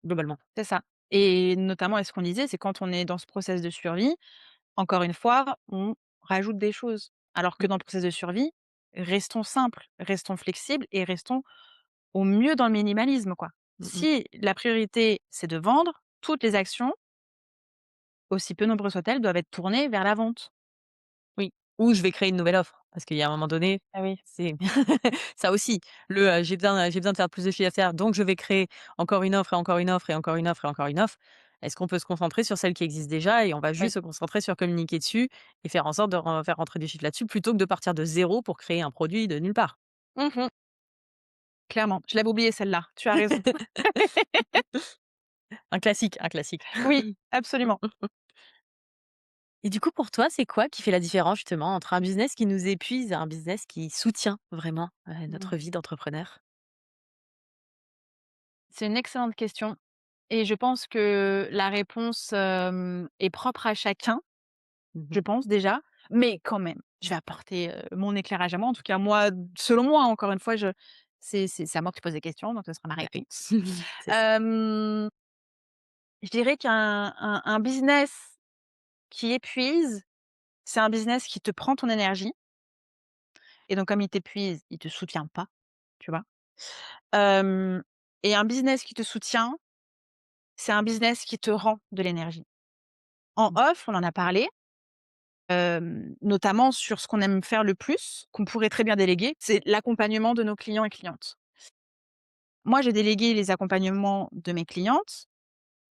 Globalement. c'est ça et notamment et ce qu'on disait, c'est quand on est dans ce process de survie, encore une fois, on rajoute des choses. Alors que Mmh. dans le process de survie, restons simples, restons flexibles et restons au mieux dans le minimalisme, quoi. Mmh mh. Si la priorité, c'est de vendre, toutes les actions, aussi peu nombreuses soient-elles, doivent être tournées vers la vente. Oui, ou je vais créer une nouvelle offre parce qu'il y a un moment donné, Ah oui. c'est ça aussi, j'ai besoin de faire plus de chiffre d'affaires, donc je vais créer encore une offre et encore une offre et encore une offre et encore une offre. Est-ce qu'on peut se concentrer sur celle qui existe déjà et on va Oui. juste se concentrer sur communiquer dessus et faire en sorte de faire rentrer du chiffre là-dessus plutôt que de partir de zéro pour créer un produit de nulle part? Mmh. Clairement, je l'avais oubliée celle-là, tu as raison. Un classique, un classique. Oui, absolument. Et du coup, pour toi, c'est quoi qui fait la différence justement entre un business qui nous épuise et un business qui soutient vraiment, Mmh. notre vie d'entrepreneur? C'est une excellente question et je pense que la réponse, est propre à chacun, Mmh je mh. pense déjà, mais quand même, je vais apporter, mon éclairage à moi. En tout cas, moi, selon moi, encore une fois, c'est à moi que tu poses des questions, donc ce sera ma Bah oui, réponse. c'est ça. Hem, je dirais qu'un business qui épuise, c'est un business qui te prend ton énergie et donc comme il t'épuise, il te soutient pas, tu vois? Hem et un business qui te soutient, c'est un business qui te rend de l'énergie. En Mmh. off, on en a parlé, notamment sur ce qu'on aime faire le plus, qu'on pourrait très bien déléguer, c'est l'accompagnement de nos clients et clientes. Moi, j'ai délégué les accompagnements de mes clientes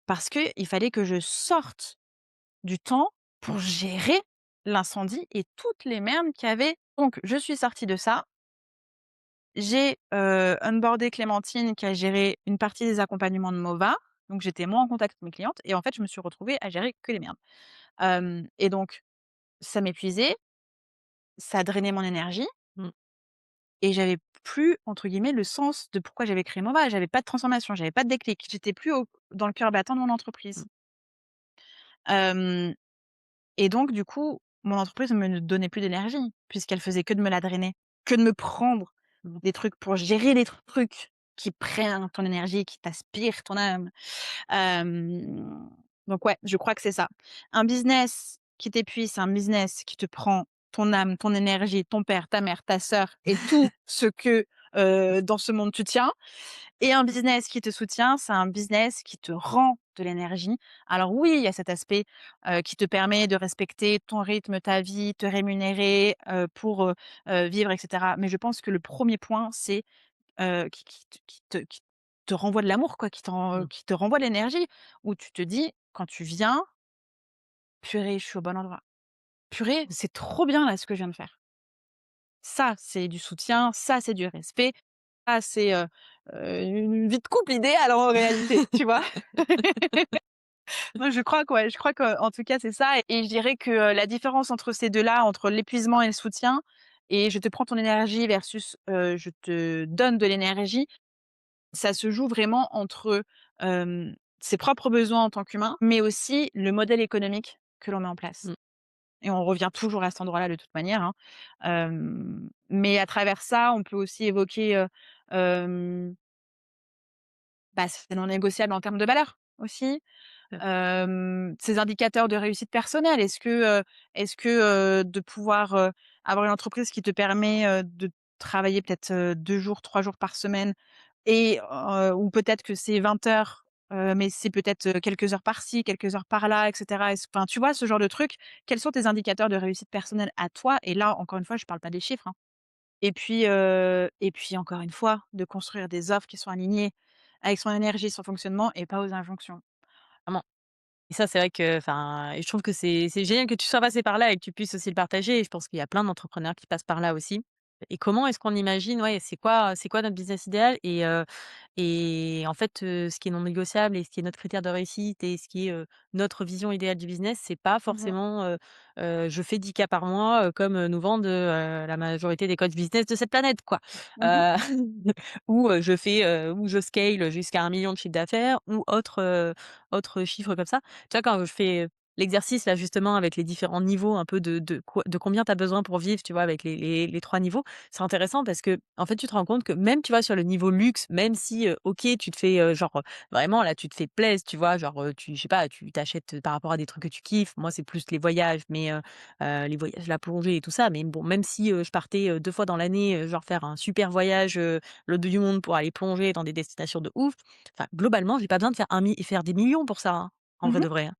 parce qu'il fallait que je sorte du temps pour gérer l'incendie et toutes les merdes qu'il y avait. Donc je suis sortie de ça. J'ai, onboardé Clémentine qui a géré une partie des accompagnements de Mova, donc j'étais moins en contact avec mes clientes et en fait, je me suis retrouvée à gérer que les merdes. Et donc ça m'épuisait, ça drainait mon énergie Mmh. et j'avais plus, entre guillemets, «le sens» de pourquoi j'avais créé Mova. J'avais pas de transformation, j'avais pas de déclic, j'étais plus au dans le cœur battant de mon entreprise. Mmh. Hem Et donc du coup, mon entreprise me ne donnait plus d'énergie puisqu'elle faisait que de me la drainer, que de me prendre Mmh. des trucs pour gérer les trucs qui prennent ton énergie, qui t'aspirent ton âme. Hem, donc ouais, je crois que c'est ça. Un business qui t'épuise, c'est un business qui te prend ton âme, ton énergie, ton père, ta mère, ta sœur et tout ce que, dans ce monde tu tiens. Et un business qui te soutient, c'est un business qui te rend de l'énergie. Alors oui, il y a cet aspect, qui te permet de respecter ton rythme, ta vie, te rémunérer, pour, vivre et cetera. Mais je pense que le premier point, c'est, qui te renvoie de l'amour quoi, Mmh. qui te renvoie de l'énergie, où tu te dis quand tu viens: «Purée, je suis au bon endroit. Purée, c'est trop bien là ce que je viens de faire». Ça, c'est du soutien, ça, c'est du respect, ça, c'est, une vie de couple idéale en réalité, tu vois? Moi, je crois que ouais, je crois qu'en tout cas, c'est ça et je dirais que, la différence entre ces 2 là, entre l'épuisement et le soutien et je te prends ton énergie versus, je te donne de l'énergie, ça se joue vraiment entre, ses propres besoins en tant qu'humain, mais aussi le modèle économique que l'on met en place Mmh. et on revient toujours à cet endroit-là de toute manière, hein. Mais à travers ça, on peut aussi évoquer, hem, bah, c'est non négociable en termes de valeurs aussi. Ces indicateurs de réussite personnelle, est-ce que, de pouvoir, avoir une entreprise qui te permet, de travailler peut-être, 2 jours, 3 jours par semaine et ou peut-être que c'est 20 heures, mais c'est peut-être, quelques heures par-ci, quelques heures par-là et cetera. Enfin, tu vois, ce genre de truc? Quels sont tes indicateurs de réussite personnelle à toi? Et là, encore une fois, je parle pas des chiffres, hein. Et puis encore une fois, de construire des offres qui sont alignées avec son énergie, son fonctionnement et pas aux injonctions. Vraiment. Et ça, c'est vrai que enfin et je trouve que c'est génial que tu sois passé par là et que tu puisses aussi le partager et je pense qu'il y a plein d'entrepreneurs qui passent par là aussi. Et comment est-ce qu'on imagine, ouais, c'est quoi notre business idéal et en fait, ce qui est non négociable et ce qui est notre critère de réussite et ce qui est, notre vision idéale du business, c'est pas Mmh mh. forcément, je fais 10 cas par mois, comme, nous vendent, la majorité des coachs business de cette planète, quoi. Mmh. Heu, ou je scale jusqu'à 1 million de chiffre d'affaires ou autre chiffre comme ça. Tu vois, quand je fais l'exercice là justement avec les différents niveaux un peu de combien tu as besoin pour vivre, tu vois? Avec les 3 niveaux, c'est intéressant parce que en fait, tu te rends compte que même, tu vois, sur le niveau luxe, même si, OK, tu te fais, genre, vraiment là, tu te fais plaisir, tu vois? Genre, tu je sais pas, tu t'achètes, par rapport à des trucs que tu kiffes. Moi, c'est plus les voyages, mais les voyages, la plongée et tout ça. Mais bon, même si, je partais, 2 fois dans l'année, genre faire un super voyage, l'autre bout du monde pour aller plonger dans des destinations de ouf. Enfin, globalement, j'ai pas besoin de faire des millions pour ça, hein, en vrai Mmh. de vrai, hein.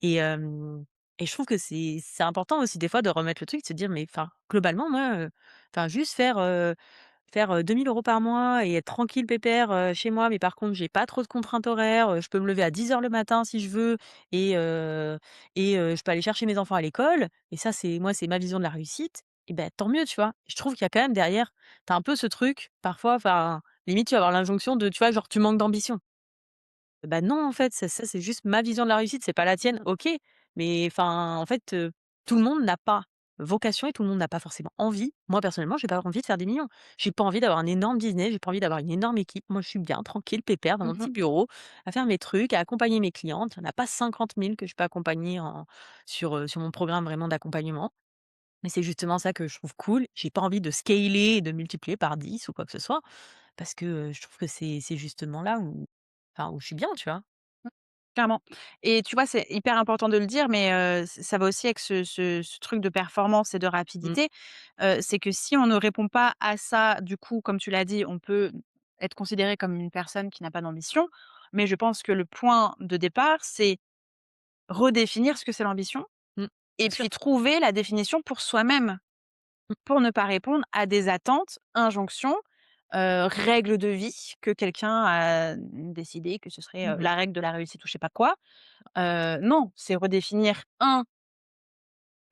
Et et je trouve que c'est important aussi des fois de remettre le truc, de se dire: «Mais enfin, globalement, moi, enfin juste faire, 2 000 € par mois et être tranquille pépère, chez moi, mais par contre j'ai pas trop de contraintes horaires, je peux me lever à 10 heures le matin si je veux et je peux aller chercher mes enfants à l'école et ça c'est ma vision de la réussite» et ben tant mieux, tu vois? Je trouve qu'il y a quand même derrière, tu as un peu ce truc parfois, enfin limite tu vas avoir l'injonction de, tu vois, genre tu manques d'ambition. Bah, non, en fait, ça c'est juste ma vision de la réussite, c'est pas la tienne, OK, mais enfin, en fait, tout le monde n'a pas vocation et tout le monde n'a pas forcément envie. Moi, personnellement, j'ai pas envie de faire des millions. J'ai pas envie d'avoir un énorme business, j'ai pas envie d'avoir une énorme équipe. Moi, je suis bien tranquille, pépère, dans mon Mmh. petit bureau, à faire mes trucs, à accompagner mes clientes. Il y en a pas 50 000 que je peux accompagner sur mon programme vraiment d'accompagnement. Mais c'est justement ça que je trouve cool. J'ai pas envie de scaler et de multiplier par 10 ou quoi que ce soit, parce que, je trouve que c'est justement là où enfin, où je suis bien, tu vois? Clairement et tu vois, c'est hyper important de le dire, mais ça va aussi avec ce truc de performance et de Mmh. rapidité. C'est que si on ne répond pas à ça, du coup, comme tu l'as dit, on peut être considéré comme une personne qui n'a pas d'ambition Mais je pense que le point de départ, c'est redéfinir ce que c'est l'ambition Mmh. et Bien sûr. puis trouver la définition pour soi-même, Mmh. pour ne pas répondre à des attentes, injonctions, règles de vie que quelqu'un a décidé que ce serait, Mmh. la règle de la réussite ou je sais pas quoi. Non, c'est redéfinir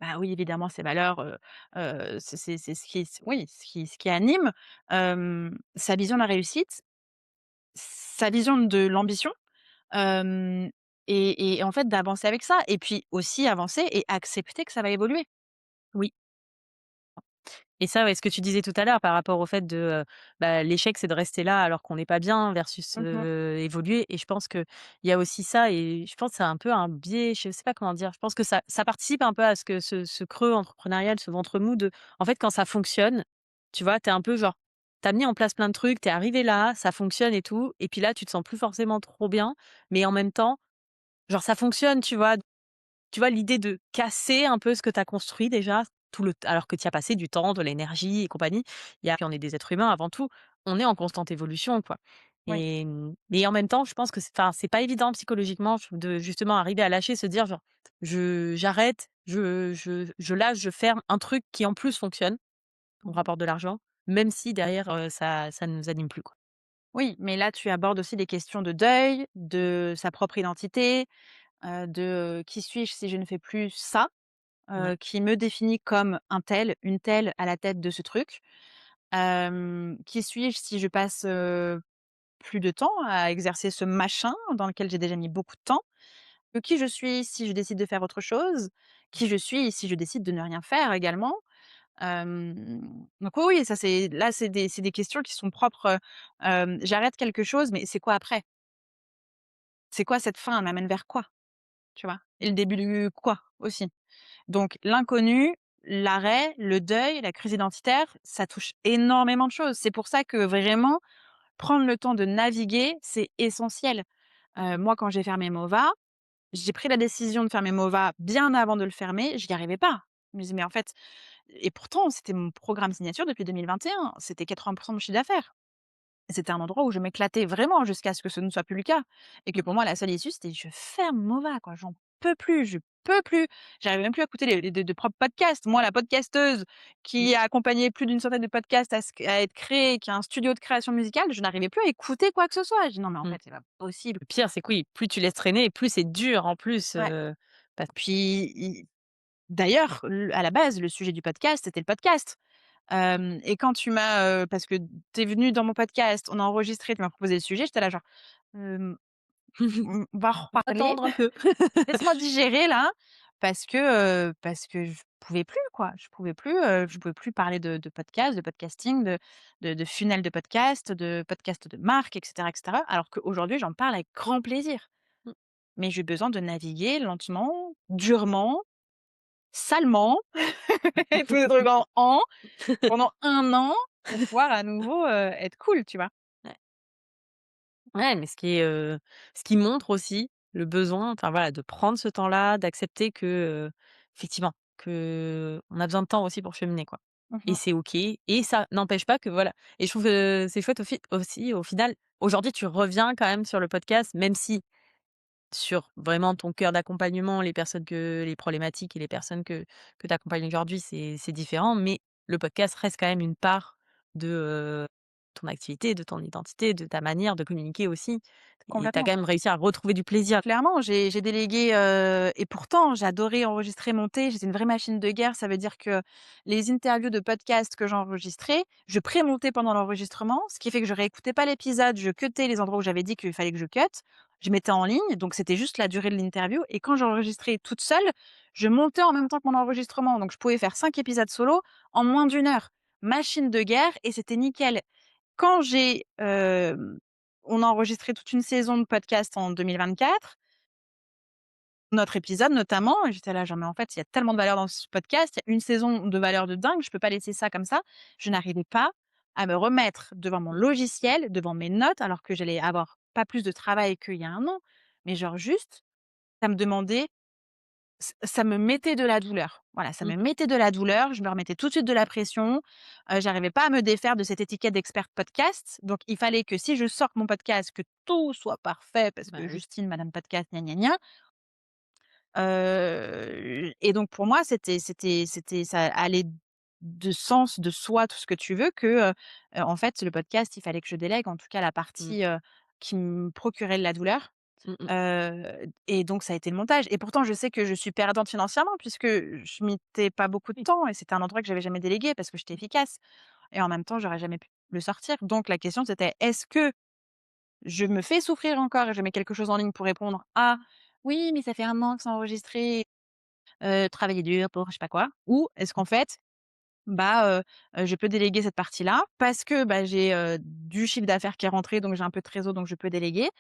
bah, oui, évidemment, ses valeurs, c'est ce qui oui, ce qui anime, sa vision de la réussite, sa vision de l'ambition, hem et en fait, d'avancer avec ça et puis aussi avancer et accepter que ça va évoluer. Oui. Et ça, ouais, ce que tu disais tout à l'heure par rapport au fait de, bah, l'échec, c'est de rester là alors qu'on n'est pas bien versus, Mmh. évoluer et je pense qu'il y a aussi ça et je pense que c'est un peu un biais, je sais pas comment dire. Je pense que ça participe un peu à ce que ce creux entrepreneurial, ce ventre mou de en fait, quand ça fonctionne, tu vois, tu es un peu genre, tu as mis en place plein de trucs, tu es arrivé là, ça fonctionne et tout et puis là, tu te sens plus forcément trop bien, mais en même temps, genre ça fonctionne, tu vois? Tu vois, l'idée de casser un peu ce que tu as construit déjà, tout le alors que tu y as passé du temps, de l'énergie et compagnie. Il y a puis on est des êtres humains avant tout, on est en constante évolution, quoi Oui. et en même temps, je pense que c'est pas évident psychologiquement de justement arriver à lâcher, se dire genre: J'arrête, je lâche, je ferme un truc qui en plus fonctionne, on Mmh. rapporte de l'argent, même si derrière, ça ne nous anime plus, quoi». Oui, mais là, tu abordes aussi des questions de deuil, de sa propre identité, de, qui suis-je si je ne fais plus ça? Ouais, Qui me définit comme un tel, une telle à la tête de ce truc. Qui suis-je si je passe, plus de temps à exercer ce machin dans lequel j'ai déjà mis beaucoup de temps? Qui je suis si je décide de faire autre chose? Qui je suis si je décide de ne rien faire également? Donc oui, oui, ça c'est là, c'est des questions qui sont propres, j'arrête quelque chose, mais c'est quoi après? C'est quoi cette fin? Elle m'amène vers quoi? Tu vois? Et le début du quoi aussi. Donc l'inconnu, l'arrêt, le deuil, la crise identitaire, ça touche énormément de choses. C'est pour ça que vraiment prendre le temps de naviguer, c'est essentiel. Moi, quand j'ai fermé Mova, j'ai pris la décision de fermer Mova bien avant de le fermer, j'y arrivais pas. Je me disais: «Mais en fait» et pourtant c'était mon programme signature depuis 2021, c'était 80 de mon chiffre d'affaires. C'était un endroit où je m'éclatais vraiment jusqu'à ce que ce ne soit plus le cas et que mmh, pour moi la seule issue c'était: «Je ferme Mova quoi, j'en peux plus, je peux plus». J'arrivais même plus à écouter les de propres podcasts. Moi la podcasteuse mmh, qui a accompagné plus d'une centaine de podcasts à être créés, qui a un studio de création musicale, je n'arrivais plus à écouter quoi que ce soit. Je dis: «Non mais en mmh. fait c'est pas possible». Le pire, c'est que oui, plus tu laisses traîner, plus c'est dur en plus, Ouais. parce Puis d'ailleurs, à la base, le sujet du podcast, c'était le podcast. Et quand tu m'as, parce que tu es venu dans mon podcast, on a enregistré, tu m'as proposé le sujet, j'étais là genre: «Hem, on va on va reparler, attendre un peu. laisse-moi digérer là». Parce que je pouvais plus quoi, je pouvais plus parler de podcast, de podcasting, de funnel de podcast, de podcast de marque et cetera, alors qu'aujourd'hui j'en parle avec grand plaisir. Mmh. Mais j'ai besoin de naviguer lentement, durement, salement, tous les trucs en «en» pendant 1 an pour pouvoir à nouveau, être cool, tu vois? Ouais. Ouais, mais ce qui montre aussi le besoin, enfin voilà, de prendre ce temps-là, d'accepter que, effectivement, qu'on a besoin de temps aussi pour cheminer, quoi Mmh et mh. c'est OK et ça n'empêche pas que voilà et je trouve que c'est chouette aussi au final, aujourd'hui, tu reviens quand même sur le podcast, même si sur vraiment ton cœur d'accompagnement, les problématiques et les personnes que tu accompagnes aujourd'hui, c'est différent, mais le podcast reste quand même une part de, ton activité, de ton identité, de ta manière de communiquer aussi et tu as Complètement. quand même réussi à retrouver du plaisir. Clairement, j'ai délégué, et pourtant j'adorais enregistrer, monter, j'étais une vraie machine de guerre. Ça veut dire que les interviews de podcast que j'enregistrais, je pré-montais pendant l'enregistrement, ce qui fait que je réécoutais pas l'épisode, je cutais les endroits où j'avais dit qu'il fallait que je cut. Je mettais en ligne, donc c'était juste la durée de l'interview et quand j'enregistrais toute seule, je montais en même temps que mon enregistrement, donc je pouvais faire 5 épisodes solo en moins d'1 heure. Machine de guerre et c'était nickel. Quand on a enregistré toute une saison de podcast en 2024, notre épisode notamment, et j'étais là genre: «Mais en fait, il y a tellement de valeur dans ce podcast, il y a une saison de valeur de dingue, je peux pas laisser ça comme ça». Je n'arrivais pas à me remettre devant mon logiciel, devant mes notes, alors que j'allais avoir pas plus de travail qu'il y a 1 an, mais genre juste, ça me demandait ça me mettait de la douleur. Voilà, ça Mmh me mh. mettait de la douleur, je me remettais tout de suite de la pression, j'arrivais pas à me défaire de cette étiquette d'experte podcast. Donc il fallait que si je sors mon podcast, que tout soit parfait parce Bah que oui. Justine, madame podcast, gna gna gna. Et donc pour moi, c'était ça allait de sens, de soi, tout ce que tu veux que, en fait, le podcast, il fallait que je délègue, en tout cas la Mmh. partie, qui me procurait de la douleur. Mmh mh. Et donc ça a été le montage et pourtant je sais que je suis perdante financièrement puisque je mettais pas beaucoup de Oui. temps et c'était un endroit que j'avais jamais délégué parce que j'étais efficace et en même temps, j'aurais jamais pu le sortir. Donc la question c'était: «Est-ce que je me fais souffrir encore et je mets quelque chose en ligne pour répondre à "Oui, mais ça fait 1 an que c'est enregistré, travailler dur pour je sais pas quoi"» ou est-ce qu'en fait, bah, je peux déléguer cette partie-là parce que, bah, j'ai, du chiffre d'affaires qui est rentré donc j'ai un peu de trésor donc je peux déléguer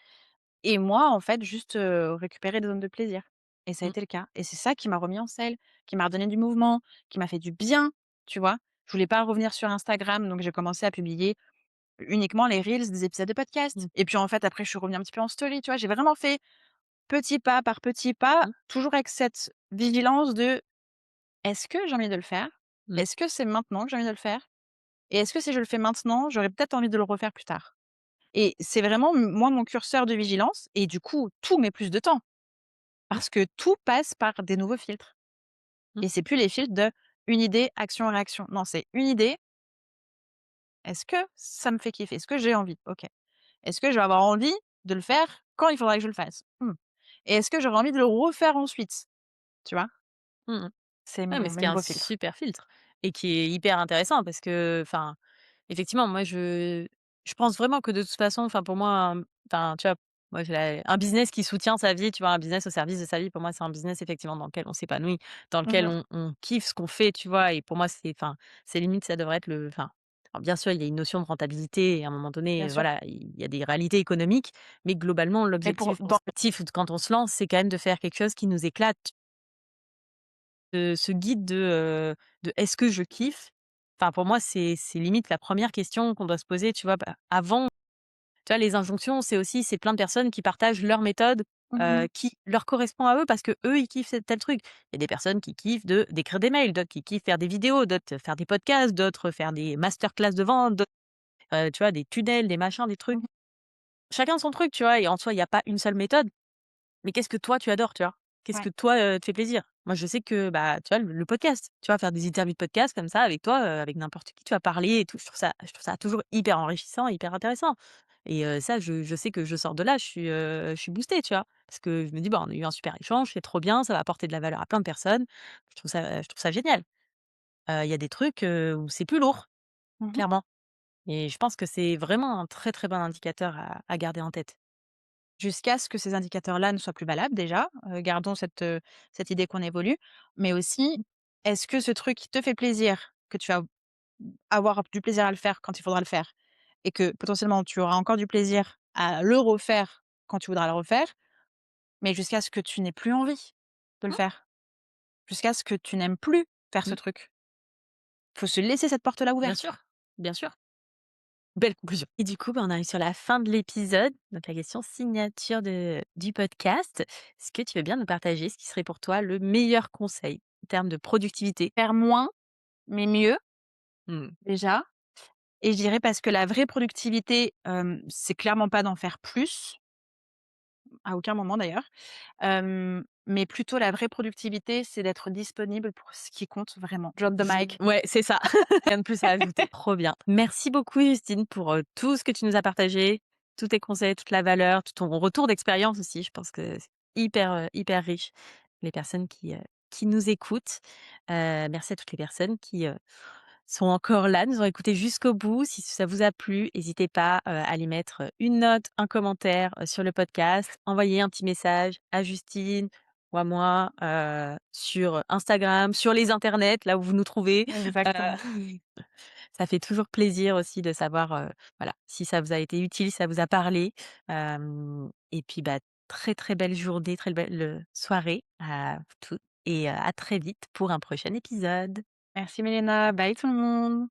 et moi, en fait, juste, récupérer des zones de plaisir et ça a Mmh. été le cas et c'est ça qui m'a remis en selle, qui m'a redonné du mouvement, qui m'a fait du bien, tu vois? Je voulais pas revenir sur Instagram, donc j'ai commencé à publier uniquement les reels des épisodes de podcast Mmh. et puis, en fait, après, je suis revenue un petit peu en story, tu vois? J'ai vraiment fait petit pas par petit pas, Mmh. toujours avec cette vigilance de: «Est-ce que j'ai envie de le faire? Mmh. Est-ce que c'est maintenant que j'ai envie de le faire? Et est-ce que si je le fais maintenant, j'aurais peut-être envie de le refaire plus tard?» Et c'est vraiment moi mon curseur de vigilance et du coup, tout met plus de temps. Mmh. Parce que tout passe par des nouveaux filtres Mmh. et c'est plus les filtres de une idée, action, réaction. Non, c'est une idée, est-ce que ça me fait kiffer? Est-ce que j'ai envie? OK. Est-ce que je vais avoir envie de le faire quand il faudra que je le fasse? Mmh. Et est-ce que j'aurai envie de le refaire ensuite? Tu vois? Mmh mh. C'est Ouais, mais ce qui mes est un nouveaux filtres. super filtre et qui est hyper intéressant parce que, enfin, effectivement, moi, je pense vraiment que de toute façon, enfin, pour moi, enfin, tu vois, moi, j'ai un business qui soutient sa vie, tu vois? Un business au service de sa vie, pour moi, c'est un business effectivement dans lequel on s'épanouit, dans Mmh lequel mh. on kiffe ce qu'on fait, tu vois? Et pour moi, c'est enfin, c'est limite, ça devrait être le enfin, alors bien sûr, il y a une notion de rentabilité et à un moment Bien donné, sûr. voilà, il y a des réalités économiques, mais globalement, Mais pour dans l'objectif quand on se lance, c'est quand même de faire quelque chose qui nous éclate. Ce guide de «Est-ce que je kiffe?» Enfin, pour moi, c'est limite la première question qu'on doit se poser, tu vois? Bah, avant tu vois, les injonctions, c'est aussi c'est plein de personnes qui partagent leur méthode, mmh mh. qui leur correspond à eux parce qu'eux, ils kiffent tel truc. Il y a des personnes qui kiffent d'écrire des mails, d'autres qui kiffent faire des vidéos, d'autres faire des podcasts, d'autres faire des masterclass de vente, d'autres, tu vois, des tunnels, des machins, des trucs. Mmh. Chacun son truc, tu vois? Et en soi, il y a pas une seule méthode. Mais qu'est-ce que toi tu adores, tu vois? Qu'est-ce que Ouais. toi, te fait plaisir? Moi, je sais que, bah, tu vois, le podcast, tu vois, faire des interviews de podcast comme ça avec toi, avec n'importe qui, tu vas parler et tout, je trouve ça toujours hyper enrichissant, hyper intéressant et ça, je sais que je sors de là, je suis boostée, tu vois? Parce que je me dis: «Bah, on a eu un super échange, c'est trop bien, ça va apporter de la valeur à plein de personnes». Je trouve ça génial. Il y a des trucs, où c'est plus lourd, Mmh mh. clairement et je pense que c'est vraiment un très, très bon indicateur à garder en tête. Jusqu'à ce que ces indicateurs-là ne soient plus valables déjà, gardons cette idée qu'on évolue, mais aussi, est-ce que ce truc qui te fait plaisir, que tu vas avoir du plaisir à le faire quand il faudra le faire et que potentiellement tu auras encore du plaisir à le refaire quand tu voudras le refaire, mais jusqu'à ce que tu n'aies plus envie de le Mmh, faire, jusqu'à ce que tu n'aimes plus faire ce mmh, truc. Faut se laisser cette porte-là bien ouverte. sûr, bien sûr. Belle conclusion. Et du coup, bah, on arrive sur la fin de l'épisode, donc la question signature du podcast. Est-ce que tu veux bien nous partager ce qui serait pour toi le meilleur conseil en termes de productivité? Faire moins, mais mieux, Mmh. déjà et je dirais parce que la vraie productivité, c'est clairement pas d'en faire plus, à aucun moment d'ailleurs, mais plutôt la vraie productivité, c'est d'être disponible pour ce qui compte vraiment. Drop the mic. Ouais, c'est ça. Rien de plus à ajouter. Trop bien. Merci beaucoup Justine pour, tout ce que tu nous as partagé, tous tes conseils, toute la valeur, tout ton retour d'expérience aussi. Je pense que c'est hyper, hyper riche, les personnes qui nous écoutent. Merci à toutes les personnes qui, sont encore là, nous ont écoutés jusqu'au bout. Si ça vous a plu, n'hésitez pas, à aller mettre, une note, un commentaire, sur le podcast, envoyer un petit message à Justine ou à moi, sur Instagram, sur les internets, là où vous nous trouvez. Heu, Exactement. Ça fait toujours plaisir aussi de savoir, voilà, si ça vous a été utile, si ça vous a parlé. Et puis, bah, très, très belle journée, très belle, soirée à toutes et à très vite pour un prochain épisode. Merci Milena, bye tout le monde.